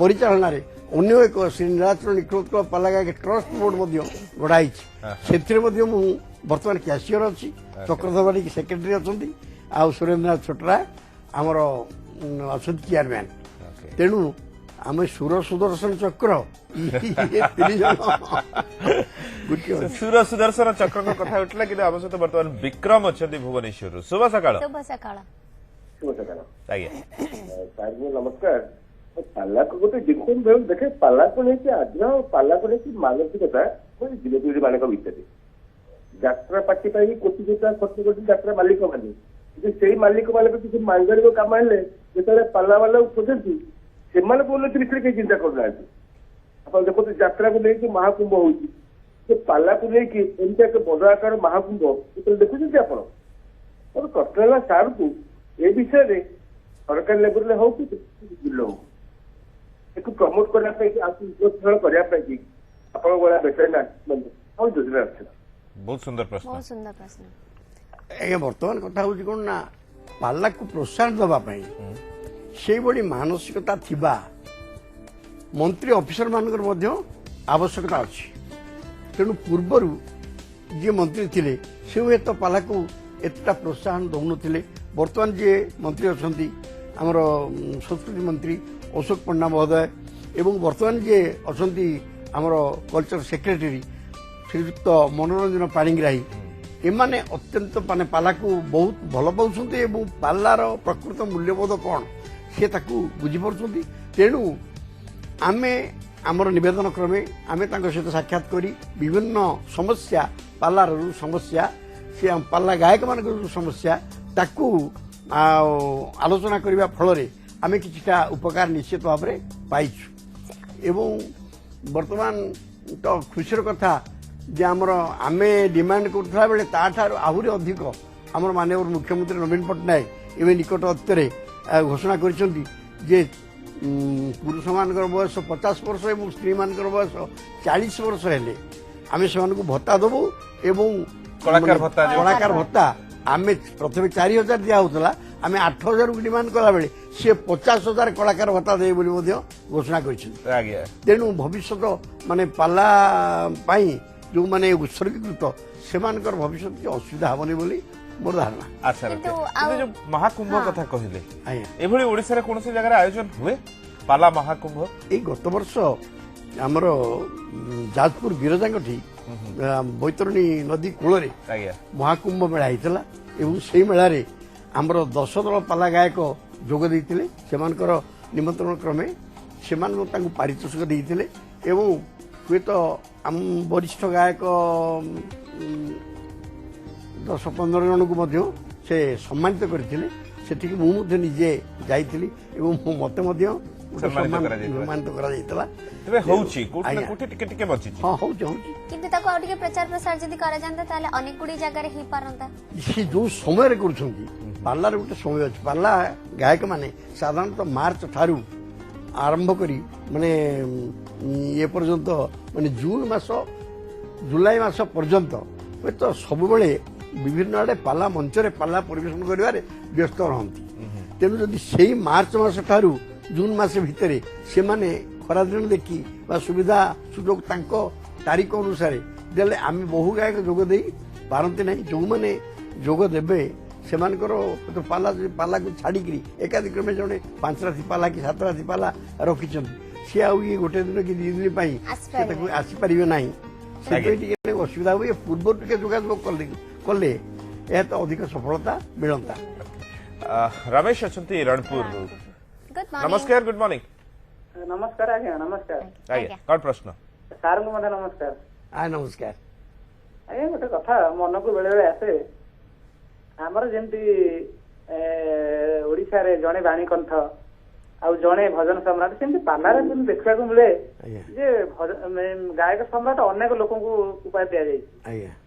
ପରିଚାଳନାରେ ଅନ୍ୟ ଏକ ଶ୍ରୀ ନୀଳାଚଳ ନିଖୋଳୋତ୍କଳ ପାଲା ଗାୟକ ଟ୍ରଷ୍ଟ ବୋର୍ଡ ମଧ୍ୟ ଗଢ଼ା ହେଇଛି। ସେଥିରେ ମଧ୍ୟ ମୁଁ ବର୍ତ୍ତମାନ କ୍ୟାସିୟର ଅଛି। ଚକ୍ରଧରବାଡ଼ି ସେକ୍ରେଟାରୀ ଅଛନ୍ତି ଆଉ ସୁରେନ୍ଦ୍ରନାଥ ଛୋଟରା ଆମର ଅଛନ୍ତି ଚେୟାରମ୍ୟାନ୍। ତେଣୁ ଆମେ ସୁର ସୁଦର୍ଶନ ଚକ୍ର ଇଏ 3 ଜଣ ସୁର ସୁଦର୍ଶନ ଚକ୍ରଙ୍କ କଥା ଉଠିଲା କିନ୍ତୁ ଆମ ସହିତ ବର୍ତ୍ତମାନ ବିକ୍ରମ ଅଛନ୍ତି ଭୁବନେଶ୍ୱରରୁ। ଶୁଭ ସକାଳ। ଶୁଭ ସକାଳ। ଶୁଭ ସକାଳ ଆଜ୍ଞା ସାର୍ ନମସ୍କାର। ପାଲାକୁ ଗୋଟେ ଡିଫରେଣ୍ଟ ଭ୍ୟୁ ଦେଖେ। ପାଲାକୁ ନେଇକି ଆଗ୍ରହ ପାଲାକୁ ନେଇକି ମାନସିକତା ଯୁବପିଢ଼ି ମାନଙ୍କ ଭିତରେ ଯାତ୍ରା ପାର୍ଟି ପାଇଁ କୋଟି କୋଟି ଖର୍ଚ୍ଚ କରୁଛନ୍ତି ଯାତ୍ରା ମାଲିକ ମାନେ। କିନ୍ତୁ ସେଇ ମାଲିକ ମାନଙ୍କ କିଛି ମାଙ୍ଗଳିକ କାମ ହେଲେ ଯେତେବେଳେ ପାଲା ବାଲାକୁ ଖୋଜନ୍ତି ସେମାନଙ୍କ ଉନ୍ନତି ବିଷୟରେ କେହି ଚିନ୍ତା କରୁନାହାନ୍ତି। ଆପଣ ଦେଖନ୍ତୁ ଯାତ୍ରାକୁ ନେଇକି ମହାକୁମ୍ଭ ହଉଛି ସେ ପାଲାକୁ ନେଇକି ଏମିତି ଏକ ବଡ ଆକାର ମହାକୁମ୍ଭ ଯେତେବେଳେ ଦେଖୁଛନ୍ତି ଆପଣ ତେଣୁ କଷ୍ଟ ହେଲା ସାର୍କୁ ଏ ବିଷୟରେ ସରକାରୀ ଲେବୁଲରେ ହଉ କି ଜିଲ୍ଲା ହଉ ଏକୁ ପ୍ରମୋଟ କରିବା ପାଇଁ ଉତ୍ସାହ କରିବା ପାଇଁ ଆପଣଙ୍କ ଭଳିଆ ବେଟେରିଆନ ଆଉ ଯୋଜନା ଅଛି। ବହୁତ ସୁନ୍ଦର ପ୍ରଶ୍ନ। ବହୁତ ସୁନ୍ଦର ପ୍ରଶ୍ନ। ଆଜ୍ଞା ବର୍ତ୍ତମାନ କଥା ହଉଛି କଣ ନା ପାଲାକୁ ପ୍ରୋତ୍ସାହନ ଦେବା ପାଇଁ ସେଇଭଳି ମାନସିକତା ଥିବା ମନ୍ତ୍ରୀ ଅଫିସର ମାନଙ୍କର ମଧ୍ୟ ଆବଶ୍ୟକତା ଅଛି। ତେଣୁ ପୂର୍ବରୁ ଯିଏ ମନ୍ତ୍ରୀ ଥିଲେ ସେ ହୁଏତ ପାଲାକୁ ଏତେଟା ପ୍ରୋତ୍ସାହନ ଦେଉନଥିଲେ। ବର୍ତ୍ତମାନ ଯିଏ ମନ୍ତ୍ରୀ ଅଛନ୍ତି ଆମର ସଂସ୍କୃତି ମନ୍ତ୍ରୀ ଅଶୋକ ପଣ୍ଡା ମହୋଦୟ ଏବଂ ବର୍ତ୍ତମାନ ଯିଏ ଅଛନ୍ତି ଆମର କଲଚର ସେକ୍ରେଟାରୀ ଶ୍ରୀଯୁକ୍ତ ମନୋରଞ୍ଜନ ପାଣିଗ୍ରାହୀ ଏମାନେ ଅତ୍ୟନ୍ତ ମାନେ ପାଲାକୁ ବହୁତ ଭଲ ପାଉଛନ୍ତି ଏବଂ ପାଲାର ପ୍ରକୃତ ମୂଲ୍ୟବୋଧ କ'ଣ ସେ ତାକୁ ବୁଝିପାରୁଛନ୍ତି। ତେଣୁ ଆମେ ଆମର ନିବେଦନ କ୍ରମେ ଆମେ ତାଙ୍କ ସହିତ ସାକ୍ଷାତ କରି ବିଭିନ୍ନ ସମସ୍ୟା ପାଲାର ଯେଉଁ ସମସ୍ୟା ସେ ପାଲା ଗାୟକମାନଙ୍କର ଯେଉଁ ସମସ୍ୟା ତାକୁ ଆଲୋଚନା କରିବା ଫଳରେ ଆମେ କିଛିଟା ଉପକାର ନିଶ୍ଚିତ ଭାବରେ ପାଇଛୁ ଏବଂ ବର୍ତ୍ତମାନ ତ ଖୁସିର କଥା ଯେ ଆମର ଆମେ ଡିମାଣ୍ଡ କରୁଥିଲା ବେଳେ ତାଠାରୁ ଆହୁରି ଅଧିକ ଆମର ମାନନୀୟ ମୁଖ୍ୟମନ୍ତ୍ରୀ ନବୀନ ପଟ୍ଟନାୟକ ଏବେ ନିକଟ ଅତୀତରେ ଘୋଷଣା କରିଛନ୍ତି ଯେ ପୁରୁଷମାନଙ୍କର ବୟସ 50 ବର୍ଷ ଏବଂ ସ୍ତ୍ରୀମାନଙ୍କର ବୟସ 40 ବର୍ଷ ହେଲେ ଆମେ ସେମାନଙ୍କୁ ଭତ୍ତା ଦେବୁ ଏବଂ କଳାକାର ଭତ୍ତା ଆମେ ପ୍ରଥମେ 4,000 ଦିଆହେଉଥିଲା ଆମେ 8,000କୁ ଡିମାଣ୍ଡ କଲାବେଳେ ସେ 50,000 କଳାକାର ଭତ୍ତା ଦେବେ ବୋଲି ମଧ୍ୟ ଘୋଷଣା କରିଛନ୍ତି। ତେଣୁ ଭବିଷ୍ୟତ ମାନେ ପାଲା ପାଇଁ ଯେଉଁମାନେ ଉତ୍ସର୍ଗୀକୃତ ସେମାନଙ୍କର ଭବିଷ୍ୟତ କିଛି ଅସୁବିଧା ହେବନି ବୋଲି ମୋର ଧାରଣା। ଆଚ୍ଛା ଯୋଉ ମହାକୁମ୍ଭ କଥା କହିଲେ ଏଭଳି ଓଡ଼ିଶାରେ କୌଣସି ଜାଗାରେ ଆୟୋଜନ ହୁଏ ପାଲା ମହାକୁମ୍ଭ? ଏଇ ଗତ ବର୍ଷ ଆମର ଯାଜପୁର ବିରଜାଙ୍କଠି ବୈତରଣୀ ନଦୀ କୂଳରେ ମହାକୁମ୍ଭ ମେଳା ହେଇଥିଲା ଏବଂ ସେଇ ମେଳାରେ ଆମର 10 ଦଳ ପାଲା ଗାୟକ ଯୋଗ ଦେଇଥିଲେ। ସେମାନଙ୍କର ନିମନ୍ତ୍ରଣ କ୍ରମେ ସେମାନେ ତାଙ୍କୁ ପାରିତୋଷିକ ଦେଇଥିଲେ ଏବଂ ହୁଏତ ଆମ ବରିଷ୍ଠ ଗାୟକ 10-15 ଜଣଙ୍କୁ ମଧ୍ୟ ସେ ସମ୍ମାନିତ କରିଥିଲେ। ସେଠିକି ମୁଁ ମଧ୍ୟ ନିଜେ ଯାଇଥିଲି ଏବଂ ମୋତେ ମଧ୍ୟ ସମ୍ମାନିତ କରାଯାଇଥିଲା। ହଁ ହଉଛି କିନ୍ତୁ ତାକୁ ଆଉ ଟିକେ ପ୍ରଚାର ପ୍ରସାର ଯଦି କରାଯାନ୍ତା ତାହେଲେ ଅନେକ ଗୁଡ଼ିଏ ଜାଗାରେ ହେଇପାରନ୍ତା। ସେ ଯୋଉ ସମୟରେ କରୁଛନ୍ତି ପାଲାର ଗୋଟେ ସମୟ ଅଛି। ପାଲା ଗାୟକ ମାନେ ସାଧାରଣତଃ ମାର୍ଚ୍ଚ ଠାରୁ ଆରମ୍ଭ କରି ମାନେ ଏ ପର୍ଯ୍ୟନ୍ତ ମାନେ ଜୁନ ମାସ ଜୁଲାଇ ମାସ ପର୍ଯ୍ୟନ୍ତ ହୁଏତ ସବୁବେଳେ ବିଭିନ୍ନ ଆଡେ ପାଲା ମଞ୍ଚରେ ପାଲା ପରିବେଷଣ କରିବାରେ ବ୍ୟସ୍ତ ରହନ୍ତି। ତେଣୁ ଯଦି ସେଇ ମାର୍ଚ୍ଚ ମାସ ଠାରୁ ଜୁନ ମାସ ଭିତରେ ସେମାନେ ଖରାଦିନ ଦେଖି ବା ସୁବିଧା ସୁଯୋଗ ତାଙ୍କ ତାରିଖ ଅନୁସାରେ ଦେଲେ ଆମେ ବହୁ ଗାୟକ ଯୋଗ ଦେଇ ପାରନ୍ତି ନାହିଁ। ଯେଉଁମାନେ ଯୋଗ ଦେବେ ସେମାନଙ୍କର ପାଲାକୁ ଛାଡ଼ିକିରି ଏକାଧିକ୍ରମେ ଜଣେ 5 ରାତି ପାଲା କି 7 ରାତି ପାଲା ରଖିଛନ୍ତି ସିଏ ଆଉ ଇଏ ଗୋଟେ ଦିନ କି 2 ଦିନ ପାଇଁ ତାକୁ ଆସିପାରିବେ ନାହିଁ। ସେଥିପାଇଁ ଟିକେ ଅସୁବିଧା ହୁଏ। ପୂର୍ବରୁ ଟିକେ ଯୋଗାଯୋଗ କଲେ ଏହା ତ ଅଧିକ ସଫଳତା ମିଳନ୍ତା। ରମେଶ ଅଛନ୍ତି ରଣପୁର। ନମସ୍କାର, ଗୁଡ୍ ମର୍ଣ୍ଣିଂ। ନମସ୍କାର ଆଜ୍ଞା। ନମସ୍କାର ଆଜ୍ଞା, କ'ଣ ପ୍ରଶ୍ନ? ସାର୍ଙ୍କୁ ମଧ୍ୟ ନମସ୍କାର। ନମସ୍କାର ଆଜ୍ଞା, ଗୋଟେ କଥା ମନକୁ ବେଳେ ବେଳେ ଆସେ, ଆମର ଯେମିତି ଓଡିଶାରେ ଜଣେ ବାଣୀକଣ୍ଠ ଆଉ ଜଣେ ଭଜନ ସମ୍ରାଟ, ସେମିତି ପାଲାରେ ଯେମିତି ଦେଖିବାକୁ ମିଳେ ଯେ ଗାୟକ ସମ୍ରାଟ ଅନେକ ଲୋକଙ୍କୁ ଉପାଧି ଦିଆଯାଇଛି।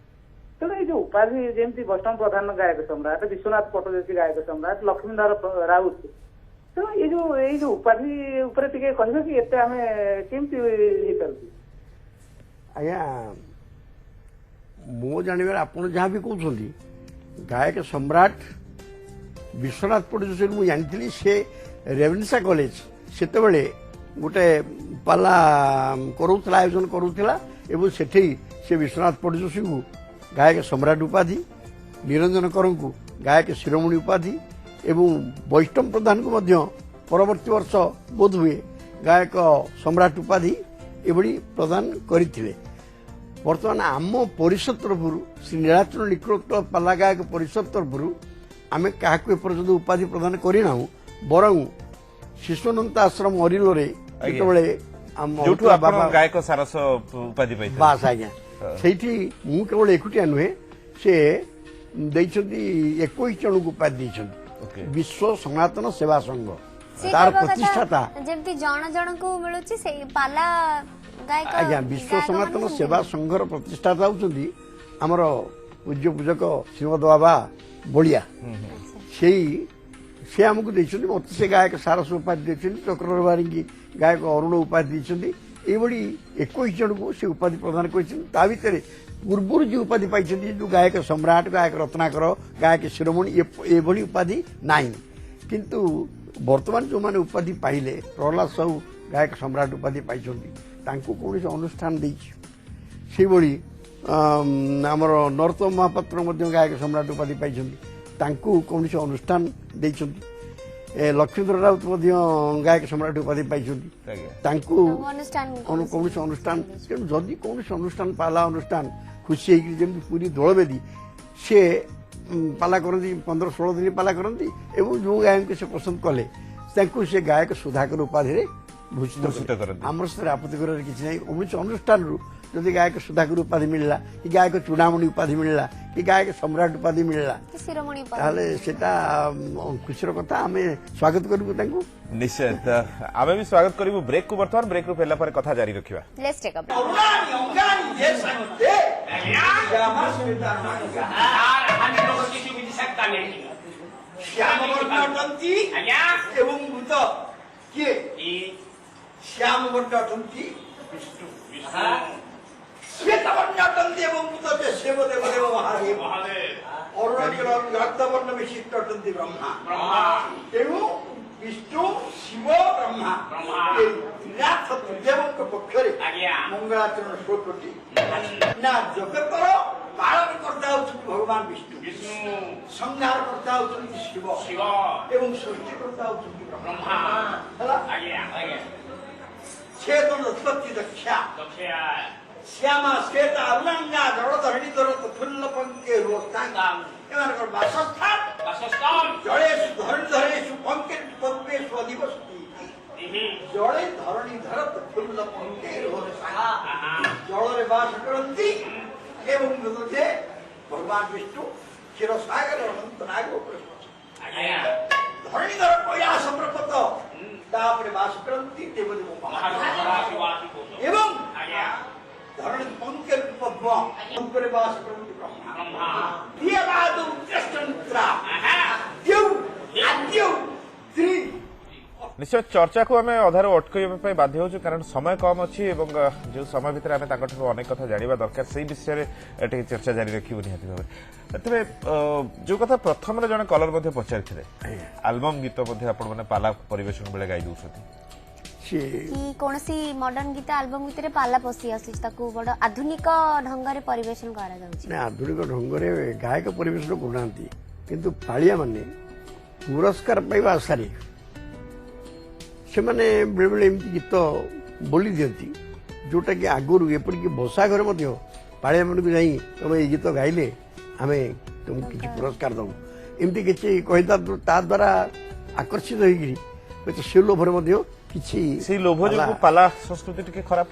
ତେଣୁ ଏଇ ଯୋଉ ଉପାଧି ଯେମିତି ବୈଷ୍ଣବ ପ୍ରଧାନ ଗାୟକ ସମ୍ରାଟ, ବିଶ୍ୱନାଥ ପଟ୍ଟଦେଶୀ ଗାୟକ ସମ୍ରାଟ, ଲକ୍ଷ୍ମୀଧର ରାଉତ, ତେଣୁ ଏଇ ଯୋଉ ଉପାଧି ଉପରେ ଟିକେ କହିବେ କି ଏତେ ଆମେ କେମିତି ହେଇପାରୁଛୁ? ଆଜ୍ଞା, ମୁଁ ଜାଣିବାରେ ଆପଣ ଯାହା ବି କହୁଛନ୍ତି ଗାୟକ ସମ୍ରାଟ ବିଶ୍ୱନାଥ ପଟ୍ଟଦେଶୀ ମୁଁ ଜାଣିଥିଲି ସେ ରେଭେନ୍ସା କଲେଜ ସେତେବେଳେ ଗୋଟେ ପାଲା କରୁଥିଲା, ଆୟୋଜନ କରୁଥିଲା ଏବଂ ସେଠି ସେ ବିଶ୍ୱନାଥ ପଟ୍ଟଦେଶୀଙ୍କୁ ଗାୟକ ସମ୍ରାଟ ଉପାଧି, ନିରଞ୍ଜନ କରଙ୍କୁ ଗାୟକ ଶିରୋମଣି ଉପାଧି ଏବଂ ବୈଷ୍ଣବ ପ୍ରଧାନଙ୍କୁ ମଧ୍ୟ ପରବର୍ତ୍ତୀ ବର୍ଷ ବୋଧହୁଏ ଗାୟକ ସମ୍ରାଟ ଉପାଧି ଏଭଳି ପ୍ରଦାନ କରିଥିଲେ। ବର୍ତ୍ତମାନ ଆମ ପରିଷଦ ତରଫରୁ ଶ୍ରୀ ନୀଳାଚଳ ନିକଟ ପାଲା ଗାୟକ ପରିଷଦ ତରଫରୁ ଆମେ କାହାକୁ ଏପର୍ଯ୍ୟନ୍ତ ଉପାଧି ପ୍ରଦାନ କରିନାହୁଁ। ବରଂ ଶିଶୁନନ୍ଦ ଆଶ୍ରମ ଅରିଲୋରେ ଯେତେବେଳେ ଗାୟକ ସାରସ ଉପାଧି ବାସ୍ ଆଜ୍ଞା, ସେଇଠି ମୁଁ କେବଳ ଏକୁଟିଆ ନୁହେଁ, ସେ ଦେଇଛନ୍ତି 21 ଜଣଙ୍କୁ ଉପାଧି ଦେଇଛନ୍ତି। ବିଶ୍ୱ ସନାତନ ସେବା ସଂଘ ତାର ପ୍ରତିଷ୍ଠାତା ଯେମିତି ଜଣ ଜଣଙ୍କୁ ମିଳୁଛି ସେଇ ପାଲା ଗାୟକ। ଆଜ୍ଞା, ବିଶ୍ୱ ସନାତନ ସେବା ସଂଘର ପ୍ରତିଷ୍ଠାତା ହଉଛନ୍ତି ଆମର ପୂଜ୍ୟ ପୂଜକ ଶ୍ରୀମଦ ବାବା ବଳିଆ। ସେ ଆମକୁ ଦେଇଛନ୍ତି। ମୋତେ ସେ ଗାୟକ ସାରସ ଉପାଧି ଦେଇଛନ୍ତି। ଚକ୍ରର ବାରିଙ୍ଗୀ ଗାୟକ ଅରୁଣ ଉପାଧି ଦେଇଛନ୍ତି। ଏଇଭଳି 21 ଜଣଙ୍କୁ ସେ ଉପାଧି ପ୍ରଦାନ କରିଛନ୍ତି। ତା ଭିତରେ ପୂର୍ବରୁ ଯେଉଁ ଉପାଧି ପାଇଛନ୍ତି ଯେଉଁ ଗାୟକ ସମ୍ରାଟ, ଗାୟକ ରତ୍ନାକର, ଗାୟକ ଶିରୋମଣି ଏଭଳି ଉପାଧି ନାହିଁ। କିନ୍ତୁ ବର୍ତ୍ତମାନ ଯେଉଁମାନେ ଉପାଧି ପାଇଲେ, ପ୍ରହ୍ଲାଦ ସାହୁ ଗାୟକ ସମ୍ରାଟ ଉପାଧି ପାଇଛନ୍ତି, ତାଙ୍କୁ କୌଣସି ଅନୁଷ୍ଠାନ ଦେଇଛି। ସେଇଭଳି ଆମର ନରୋତ୍ତମ ମହାପାତ୍ର ମଧ୍ୟ ଗାୟକ ସମ୍ରାଟ ଉପାଧି ପାଇଛନ୍ତି, ତାଙ୍କୁ କୌଣସି ଅନୁଷ୍ଠାନ ଦେଇଛନ୍ତି। ଲକ୍ଷ୍ମୀଧର ରାଉତ ମଧ୍ୟ ଗାୟକ ସମ୍ରାଟ ଉପାଧି ପାଇଛନ୍ତି ଆଜ୍ଞା ତାଙ୍କୁ ଅନୁଷ୍ଠାନ କୌଣସି ଅନୁଷ୍ଠାନ ତେଣୁ ଯଦି କୌଣସି ଅନୁଷ୍ଠାନ ପାଲା ଅନୁଷ୍ଠାନ ଖୁସି ହେଇକି ଯେମିତି ପୁରୀ ଦୋଳବେଦୀ ସିଏ ପାଲା କରନ୍ତି 15-16 ଦିନ ପାଲା କରନ୍ତି ଏବଂ ଯେଉଁ ଗାୟକଙ୍କୁ ସେ ପସନ୍ଦ କଲେ ତାଙ୍କୁ ସେ ଗାୟକ ସୁଧାକର ଉପାଧିରେ ଭୂଷିତ କରନ୍ତି। ଆମର ସେଥିରେ ଆପତ୍ତି କରିବାର କିଛି ନାହିଁ କୌଣସି ଅନୁଷ୍ଠାନରୁ ଯଦି ଗାୟକ ସୁଧାକର ଉପାଧି ମିଳିଲା କି ଗାୟକ ଚୂଡ଼ାମଣି ଉପାଧି ମିଳିଲା କି ଗାୟକ ସମ୍ରାଟ ଉପାଧି ମିଳିଲା ଶିରୋମଣି ତାହେଲେ ସେଟା ଖୁସିର କଥା ଆମେ ସ୍ୱାଗତ କରିବୁ ତାଙ୍କୁ ନିଶ୍ଚୟ ଆମେ ବି ସ୍ୱାଗତ କରିବୁ ବ୍ରେକ୍ କୁ ବର୍ତ୍ତମାନ ବ୍ରେକ୍ ରୁ ଫେରିଲା ପରେ କଥା ଜାରି ରଖିବା ଲେଟ୍ସ ଟେକ୍ ଅପ୍ ଏବଂ ଭୂତ କିଏ ଶ୍ୟାମ ବର୍ଣ୍ଣ ଅଟନ୍ତି ଶ୍ଵେତ ବର୍ଣ୍ଣ ଅଟନ୍ତି ଏବଂ ଭୂତ ଶିବ ଦେବ ଦେବ ମହାଦେବ ଅରୁଣାଚଳ ରକ୍ତବର୍ଣ୍ଣ ବିଶିଷ୍ଟ ଅଟନ୍ତି ବ୍ରହ୍ମା ତେଣୁ ବିଷ୍ଣୁ ଶିବ ବ୍ରହ୍ମା ତ୍ରିନାଥ ତ୍ରିଦେବଙ୍କ ପକ୍ଷରେ ମଙ୍ଗଳାଚରଣ 16ଟି ନା ଜଗତର ପାଳନ କର୍ତ୍ତା ହେଉଛନ୍ତି ଭଗବାନ ବିଷ୍ଣୁ ସଂହାର କର୍ତ୍ତା ହେଉଛନ୍ତି ଶିବ ଏବଂ ସୃଷ୍ଟି କର୍ତ୍ତା ହେଉଛନ୍ତି ବ୍ରହ୍ମା ହେଲା ଛେଦନ ଉତ୍ପତ୍ତି ଦକ୍ଷା ଶ୍ୟାମା ଶ୍ଵେତ ଅରୁଣାନ୍ୟା ଜଳଧରଣୀ ଧର ତୁଲ୍ୟ ପଙ୍କେ ରୋସ୍ତାଙ୍ଗ ଏମାନଙ୍କର ବାସସ୍ଥାନ ଜଳେଷୁ ଧରଣୀ ଧରେଷୁ ପଙ୍କେ ପଦ୍ମେଷୁ ଅଧିବସତି ଜଳେ ଧରଣୀ ଧର ତୁଲ୍ୟ ପଙ୍କେ ରୋସ୍ତାଙ୍ଗ ଜଳରେ ବାସ କରନ୍ତି ଏବଂ ଯେ ଭଗବାନ ବିଷ୍ଣୁ କ୍ଷୀରସାଗର ଅନନ୍ତ ନାଗ ଉପରେ ଧରଣୀ ଧର କୈଳାସ ପର୍ବତ ତାପରେ ବାସ କରନ୍ତି ଦେବଦେବ ଏବଂ ଧରଣୀ ପଙ୍କେ ପଦ୍ମ ଉପରେ ବାସ କରନ୍ତି ବ୍ରହ୍ମା ପ୍ରିୟବାଦ ଉତ୍କୃଷ୍ଟନିଦ୍ରା ଦେଉ ଆଦ୍ୟ ତ୍ରି ନିଶ୍ଚୟ ଚର୍ଚ୍ଚାକୁ ଆମେ ଅଧାରୁ ଅଟକାଇବା ପାଇଁ ବାଧ୍ୟ ହେଉଛୁ କାରଣ ସମୟ କମ୍ ଅଛି ଏବଂ ଯେଉଁ ସମୟ ଭିତରେ ଆମେ ତାଙ୍କଠାରୁ ଅନେକ କଥା ଜାଣିବା ଦରକାର ସେଇ ବିଷୟରେ ଟିକେ ଚର୍ଚ୍ଚା ଜାରି ରଖିବୁ ନିହାତି ଭାବରେ ତେବେ ଯେଉଁ କଥା ପ୍ରଥମରେ ଜଣେ କଲର ମଧ୍ୟ ପଚାରିଥିଲେ ଆଲବମ୍ ଗୀତ ମଧ୍ୟ ଆପଣମାନେ ପାଲା ପରିବେଷଣ ବେଳେ ଗାଇ ଦେଉଛନ୍ତି କି କୌଣସି ମଡର୍ଣ୍ଣ ଗୀତ ଆଲବମ୍ ଭିତରେ ପାଲା ପଶି ଆସୁଛି ତାକୁ ବଡ ଆଧୁନିକ ଢଙ୍ଗରେ ପରିବେଷଣ କରାଯାଉଛି ଆଧୁନିକ ଢଙ୍ଗରେ ଗାୟକ ପରିବେଷଣ କରୁନାହାନ୍ତି କିନ୍ତୁ ପାଳିଆ ମାନେ ପୁରସ୍କାର ପାଇବା ଆଶାରେ ସେମାନେ ବେଳେବେଳେ ଏମିତି ଗୀତ ବୋଲି ଦିଅନ୍ତି ଯୋଉଟାକି ଆଗରୁ ଏପରିକି ବସା ଘରେ ମଧ୍ୟ ପାଳିଆ ମାନଙ୍କୁ ଯାଇ ତମେ ଏଇ ଗୀତ ଗାଇଲେ ଆମେ ତୁମକୁ କିଛି ପୁରସ୍କାର ଦେବୁ ଏମିତି କିଛି କହିତା ତା ଦ୍ୱାରା ଆକର୍ଷିତ ହେଇକିରି ହୁଏତ ସେ ଲୋଭରେ ମଧ୍ୟ କିଛି ସେଇ ଲୋଭ ଯୋଗୁଁ ପାଲା ସଂସ୍କୃତି ଟିକେ ଖରାପ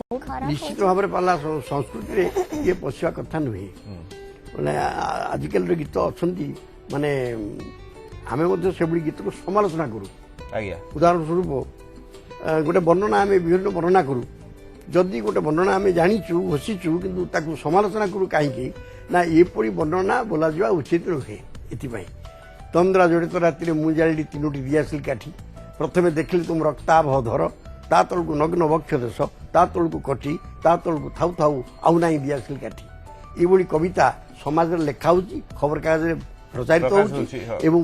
ନିଶ୍ଚିତ ଭାବରେ ପାଲା ସଂସ୍କୃତିରେ ଇଏ ପଶିବା କଥା ନୁହେଁ ମାନେ ଆଜିକାଲିର ଗୀତ ଅଛନ୍ତି ମାନେ ଆମେ ମଧ୍ୟ ସେଭଳି ଗୀତକୁ ସମାଲୋଚନା କରୁ ଆଜ୍ଞା ଉଦାହରଣ ସ୍ୱରୂପ ଗୋଟେ ବର୍ଣ୍ଣନା ଆମେ ବିଭିନ୍ନ ବର୍ଣ୍ଣନା କରୁ ଯଦି ଗୋଟେ ବର୍ଣ୍ଣନା ଆମେ ଜାଣିଛୁ ଘୋଷିଛୁ କିନ୍ତୁ ତାକୁ ସମାଲୋଚନା କରୁ କାହିଁକି ନା ଏପରି ବର୍ଣ୍ଣନା ବୋଲାଯିବା ଉଚିତ ନୁହେଁ ଏଥିପାଇଁ ତନ୍ଦ୍ରା ଜଡ଼ିତ ରାତିରେ ମୁଁ ଜାଳିଲି 3ଟି ଦିଆସିଲ କାଠି ପ୍ରଥମେ ଦେଖିଲି ତୁମ ରକ୍ତାଭ ଧର ତା ତଳକୁ ନଗ୍ନ ବକ୍ଷ ଦେଶ ତା ତଳକୁ କଟି ତା ତଳକୁ ଥାଉ ଥାଉ ଆଉ ନାହିଁ ଦିଆସିଲ କାଠି ଏଇଭଳି କବିତା ସମାଜରେ ଲେଖା ହେଉଛି ଖବରକାଗଜରେ ପ୍ରଚାରିତ ହେଉଛି ଏବଂ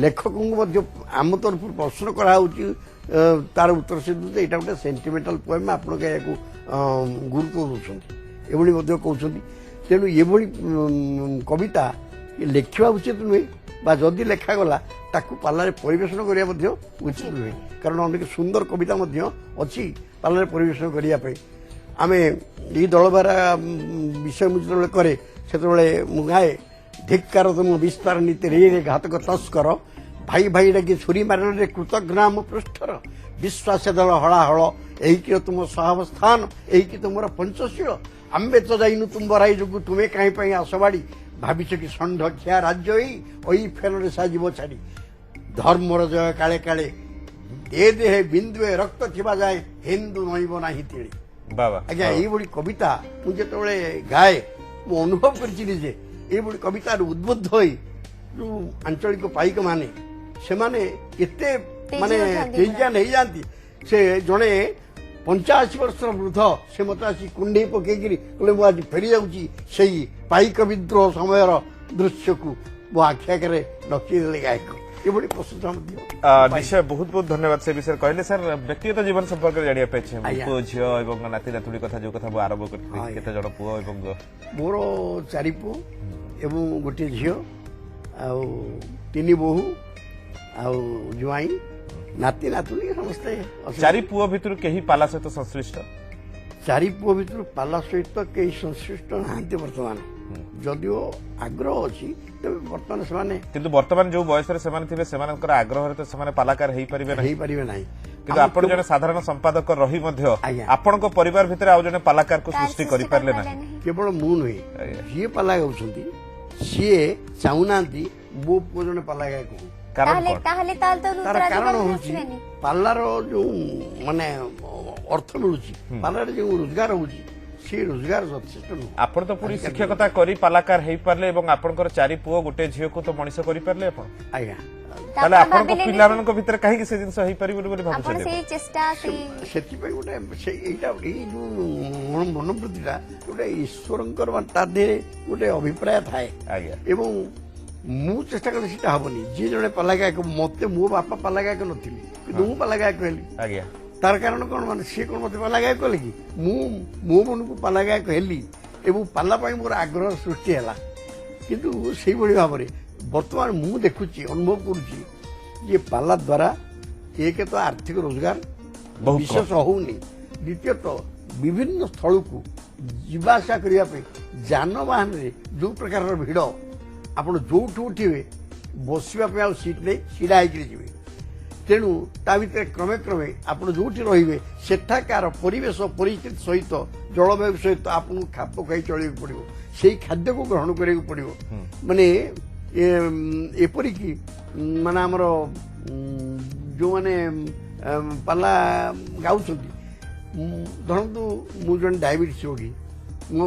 ଲେଖକଙ୍କୁ ମଧ୍ୟ ଆମ ତରଫରୁ ପ୍ରଶ୍ନ କରାହେଉଛି ତାର ଉତ୍ତର ସେ ଦେଉଛି ଏଇଟା ଗୋଟେ ସେଣ୍ଟିମେଣ୍ଟାଲ ପୋଏମ୍ ଆପଣ ଏହାକୁ ଗୁରୁତ୍ୱ ଦେଉଛନ୍ତି ଏଭଳି ମଧ୍ୟ କହୁଛନ୍ତି ତେଣୁ ଏଭଳି କବିତା ଲେଖିବା ଉଚିତ ନୁହେଁ ବା ଯଦି ଲେଖାଗଲା ତାକୁ ପାଲାରେ ପରିବେଷଣ କରିବା ମଧ୍ୟ ଉଚିତ ନୁହେଁ କାରଣ ଅନେକ ସୁନ୍ଦର କବିତା ମଧ୍ୟ ଅଛି ପାଲାରେ ପରିବେଷଣ କରିବା ପାଇଁ ଆମେ ଏଇ ଦଳବାରା ବିଷୟ ମୁଁ ଯେତେବେଳେ କରେ ସେତେବେଳେ ମୁଁ ଗାଏ ଧିକ୍କାର ତୁମ ବିସ୍ତାର ନୀତି ରେ ଘାତକ ତସ୍କର ଭାଇ ଭାଇ ଡାକି ଛୁରୀ ମାରରେ କୃତଘ୍ନାମ ପୃଷ୍ଠର ବିଶ୍ୱାସ ଦଳ ହଳାହଳ ଏଇକି ତୁମ ସହାବସ୍ଥାନ ଏଇକି ତୁମର ପଞ୍ଚଶୀଳ ଆମ୍ବେ ତ ଯାଇନୁ ତୁମ୍ବରାଇ ଯୋଗୁଁ ତୁମେ କାହିଁ ପାଇଁ ଆସବାଡ଼ି ଭାବିଛ କି ଷଣ୍ଢ ଖିଆ ରାଜ୍ୟ ଏଇ ଫେନରେ ସାଜିବ ଛାଡ଼ି ଧର୍ମର ଜୟ କାଳେ କାଳେ ଦେ ଦେହେ ବିନ୍ଦୁଏ ରକ୍ତ ଥିବା ଯାଏ ହିନ୍ଦୁ ନଇବ ନାହିଁ ତିଳି ଆଜ୍ଞା ଏଇଭଳି କବିତା ମୁଁ ଯେତେବେଳେ ଗାଏ ମୁଁ ଅନୁଭବ କରିଛି ଯେ ଏଇଭଳି କବିତାରୁ ଉଦ୍ବୁଦ୍ଧ ହୋଇ ଯୋଉ ଆଞ୍ଚଳିକ ପାଇକ ମାନେ ସେମାନେ ଏତେ ମାନେ ତେଜିଆନ ହେଇଯାଆନ୍ତି ସେ ଜଣେ 85 ବର୍ଷର ବୃଦ୍ଧ ସେ ମତେ ଆସି କୁଣ୍ଡେଇ ପକେଇକିରି କହିଲେ ମୁଁ ଆଜି ଫେରି ଯାଉଛି ସେଇ ପାଇକ ବିଦ୍ରୋହ ସମୟର ଦୃଶ୍ୟକୁ ମୋ ଆଖି ଆଗରେ ରଖିଦେଲେ ଗାୟକ ଏଭଳି ପ୍ରଶଂସା ମଧ୍ୟ ନିଶ୍ଚୟ ବହୁତ ବହୁତ ଧନ୍ୟବାଦ ସେ ବିଷୟରେ କହିଲେ ସାର୍ ବ୍ୟକ୍ତିଗତ ଜୀବନ ସମ୍ପର୍କରେ ଜାଣିବା ପାଇଁ ପୁଅ ଝିଅ ଏବଂ ନାତି ନାତୁଣୀ କଥା ଯୋଉ କଥା ମୁଁ ଆରମ୍ଭ କରିଥିଲି କେତେ ଜଣ ପୁଅ ଏବଂ ମୋର 4 ପୁଅ ଏବଂ ଗୋଟିଏ ଝିଅ ଆଉ 3 ବୋହୂ ଆଉ ଜୁଆଇଁ ନାତି ନାତୁଣୀ ସମସ୍ତେ ଅଛନ୍ତି। ଚାରି ପୁଅ ଭିତରୁ କେହି ପାଲା ସହିତ ସଂଶ୍ଳିଷ୍ଟ? ଚାରି ପୁଅ ଭିତରୁ ପାଲା ସହିତ କେହି ସଂଶ୍ଳିଷ୍ଟ ନାହାନ୍ତି ବର୍ତ୍ତମାନ, ଯଦିଓ ଆଗ୍ରହ ଅଛି ତେବେ ବର୍ତ୍ତମାନ ସେମାନେ କିନ୍ତୁ ବର୍ତ୍ତମାନ ଯୋଉ ବୟସରେ ସେମାନେ ଥିବେ ସେମାନଙ୍କର ଆଗ୍ରହରେ ତ ସେମାନେ ପାଲାକାର ହେଇପାରିବେ ନାହିଁ। ହେଇପାରିବେ ନାହିଁ। କିନ୍ତୁ ଆପଣ ଜଣେ ସାଧାରଣ ସମ୍ପାଦକ ରହି ମଧ୍ୟ ଆଜ୍ଞା। ଆପଣଙ୍କ ପରିବାର ଭିତରେ ଆଉ ଜଣେ ପାଲାକାରକୁ ସୃଷ୍ଟି କରିପାରିଲେ ନାହିଁ। କେବଳ ମୁଁ ନୁହେଁ, ଯିଏ ପାଲା ଗାଉଛନ୍ତି ସିଏ ଚାହୁଁନାହାନ୍ତି ମୋ ପୁଅ ଜଣେ ପାଲା ଗାୟକ ହଉ। କାରଣ କଣ? ତାହେଲେ ତାର ଉତ୍ତରାଧିକାର କାରଣ ହଉଛି ଆସିବେନି। ପାଲାର ଯୋଉ ମାନେ ଅର୍ଥ ମିଳୁଛି, ପାଲାରେ ଯୋଉ ରୋଜଗାର ହଉଛି ସେ ରୋଜଗାର ଯଥେଷ୍ଟ ନୁହେଁ। ଆପଣ ତ ପୁଣି ଶିକ୍ଷକତା କରି ପାଲାକାର ହେଇପାରିଲେ ଏବଂ ଆପଣଙ୍କର ଚାରି ପୁଅ ଗୋଟେ ଝିଅକୁ ତ ମଣିଷ କରିପାରିଲେ ଆପଣ। ଆଜ୍ଞା, ତାହେଲେ ଆପଣଙ୍କ ପିଲାମାନଙ୍କ ଭିତରେ କାହିଁକି ସେ ଜିନିଷ ହେଇପାରିବନି ବୋଲି ଆପଣ ଭାବୁଛନ୍ତି? ସେଇ ଚେଷ୍ଟା ସେଥିପାଇଁ ଗୋଟେ ଏଇଟା ଏଇ ଯୋଉ ମନୋବୃତ୍ତିଟା ଗୋଟେ ଈଶ୍ୱରଙ୍କର ତା ଦେହରେ ଗୋଟେ ଅଭିପ୍ରାୟ ଥାଏ। ଆଜ୍ଞା। ଏବଂ ମୁଁ ଚେଷ୍ଟା କଲେ ସେଟା ହବନି। ଯିଏ ଜଣେ ପାଲା ଗାୟକ, ମତେ ମୋ ବାପା ପାଲା ଗାୟକ ନଥିଲି କିନ୍ତୁ ମୁଁ ପାଲା ଗାୟକ ହେଲି। ଆଜ୍ଞା। ତାର କାରଣ କଣ, ମାନେ ସିଏ କଣ ମତେ ପାଲା ଗାୟକ କଲେ କି? ମୁଁ ମୋ ମନକୁ ପାଲା ଗାୟକ ହେଲି ଏବଂ ପାଲା ପାଇଁ ମୋର ଆଗ୍ରହ ସୃଷ୍ଟି ହେଲା। କିନ୍ତୁ ସେଇଭଳି ଭାବରେ ବର୍ତ୍ତମାନ ମୁଁ ଦେଖୁଛି, ଅନୁଭବ କରୁଛି ଯେ ପାଲା ଦ୍ୱାରା ଏକ ତ ଆର୍ଥିକ ରୋଜଗାର ବହୁତ ବିଶେଷ ହଉନି, ଦ୍ୱିତୀୟତଃ ବିଭିନ୍ନ ସ୍ଥଳକୁ ଯିବା ଆସିବା କରିବା ପାଇଁ ଯାନବାହନରେ ଯୋଉ ପ୍ରକାରର ଭିଡ଼, ଆପଣ ଯୋଉଠୁ ଉଠିବେ ବସିବା ପାଇଁ ଆଉ ସିଟ୍ ନେଇ ଛିଡ଼ା ହେଇକିରି ଯିବେ। ତେଣୁ ତା ଭିତରେ କ୍ରମେ କ୍ରମେ ଆପଣ ଯୋଉଠି ରହିବେ ସେଠାକାର ପରିବେଶ ପରିସ୍ଥିତି ସହିତ ଜଳବାୟୁ ସହିତ ଆପଣଙ୍କୁ ଖାପ ଖାଇ ଚଳିବାକୁ ପଡିବ। ସେଇ ଖାଦ୍ୟକୁ ଗ୍ରହଣ କରିବାକୁ ପଡିବ। ମାନେ ଏପରିକି ମାନେ ଆମର ଯୋଉମାନେ ପାଲା ଗାଉଛନ୍ତି, ଧରନ୍ତୁ ମୁଁ ଜଣେ ଡାଇବେଟିସ୍ ରୋଗୀ,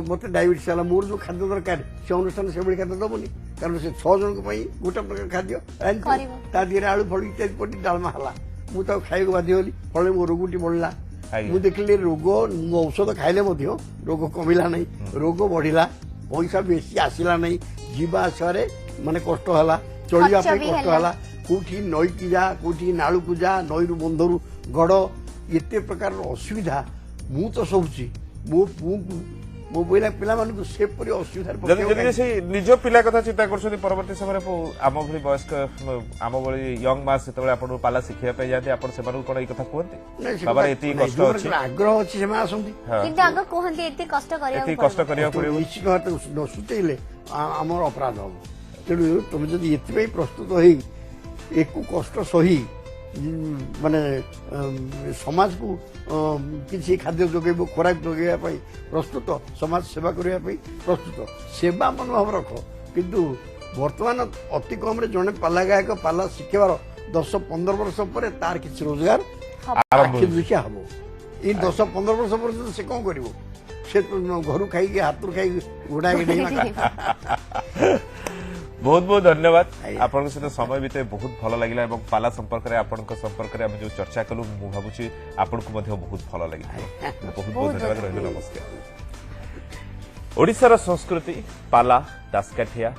ମତେ ଡାଇବେଟିସ୍ ହେଲା, ମୋର ଯୋଉ ଖାଦ୍ୟ ଦରକାର ସେ ଅନୁଷ୍ଠାନ ସେଭଳି ଖାଦ୍ୟ ଦବନି, କାରଣ ସେ 6 ଜଣଙ୍କ ପାଇଁ ଗୋଟେ ପ୍ରକାର ଖାଦ୍ୟ ତା ଦେହରେ ଆଳୁ ଫଳ ଇତ୍ୟାଦି ପଡି ଡାଲମା ହେଲା, ମୁଁ ତାକୁ ଖାଇବାକୁ ବାଧ୍ୟ ହେଲି, ଫଳରେ ମୋ ରୋଗଟି ବଢିଲା। ମୁଁ ଦେଖିଲି ରୋଗ, ମୁଁ ଔଷଧ ଖାଇଲେ ମଧ୍ୟ ରୋଗ କମିଲା ନାହିଁ, ରୋଗ ବଢିଲା, ପଇସା ବେଶୀ ଆସିଲା ନାହିଁ, ଯିବା ଆସିବାରେ ମାନେ କଷ୍ଟ ହେଲା, ଚଳିବା ପାଇଁ କଷ୍ଟ ହେଲା। କୋଉଠି ନଈକି ଯା, କୋଉଠି ନାଳୁକୁ ଯା, ନଈରୁ ବନ୍ଧରୁ ଗଡ, ଏତେ ପ୍ରକାରର ଅସୁବିଧା ମୁଁ ତ ସହୁଛି। ମୋ ପୁଅକୁ, ମୋ ପିଲାମାନଙ୍କୁ ସେପରି ଅସୁବିଧାରେ ଯଦି ସେଇ ନିଜ ପିଲା କଥା ଚିନ୍ତା କରୁଛନ୍ତି, ପରବର୍ତ୍ତୀ ସମୟରେ ଆମ ଭଳି ବୟସ୍କ, ଆମ ଭଳି ୟଙ୍ଗ ମାସ୍ ଯେତେବେଳେ ଆପଣଙ୍କୁ ପାଲା ଶିଖିବା ପାଇଁ ଯାଆନ୍ତି, ଆପଣ ସେମାନଙ୍କୁ କଣ ଏଇ କଥା କୁହନ୍ତି? ବାବାରେ ଏତିକି କଷ୍ଟ ଅଛି, ଆଗ୍ରହ ଅଛି, ସେମାନେ ଆସନ୍ତି। କିନ୍ତୁ ଆଗ କୁହନ୍ତି ଏତେ କଷ୍ଟ କରିବାକୁ ପଡିବ। ନିଶ୍ଚିତ ଭାବରେ ନ ସୂଚେଇଲେ ଆମର ଅପରାଧ ହବ। ତେଣୁ ତମେ ଯଦି ଏଥିପାଇଁ ପ୍ରସ୍ତୁତ ହେଇ ଏକୁ କଷ୍ଟ ସହି ମାନେ ସମାଜକୁ କିଛି ଖାଦ୍ୟ ଯୋଗାଇବ, ଖୋରାକ ଯୋଗାଇବା ପାଇଁ ପ୍ରସ୍ତୁତ, ସମାଜ ସେବା କରିବା ପାଇଁ ପ୍ରସ୍ତୁତ, ସେବା ମନୋଭାବ ରଖ। କିନ୍ତୁ ବର୍ତ୍ତମାନ ଅତି କମରେ ଜଣେ ପାଲା ଗାୟକ ପାଲା ଶିଖିବାର 10-15 ବର୍ଷ ପରେ ତାର କିଛି ରୋଜଗାର ଆଖି ଦୃଷ୍ଟିଆ ହବ। ଏଇ 10-15 ବର୍ଷ ପର୍ଯ୍ୟନ୍ତ ସେ କଣ କରିବ? ସେ ଘରୁ ଖାଇକି ହାତରୁ ଖାଇକି ଗୋଡାକି ନେଇ बहुत बहुत धन्यवाद। आपन सहित समय बीते बहुत भल लगे और पाला संपर्क में आपण संपर्क में जो चर्चा कलु मु भावुची आपन को बहुत भल लगे। बहुत बहुत धन्यवाद। रही नमस्कार। ओडिशार संस्कृति पाला दासकाठिया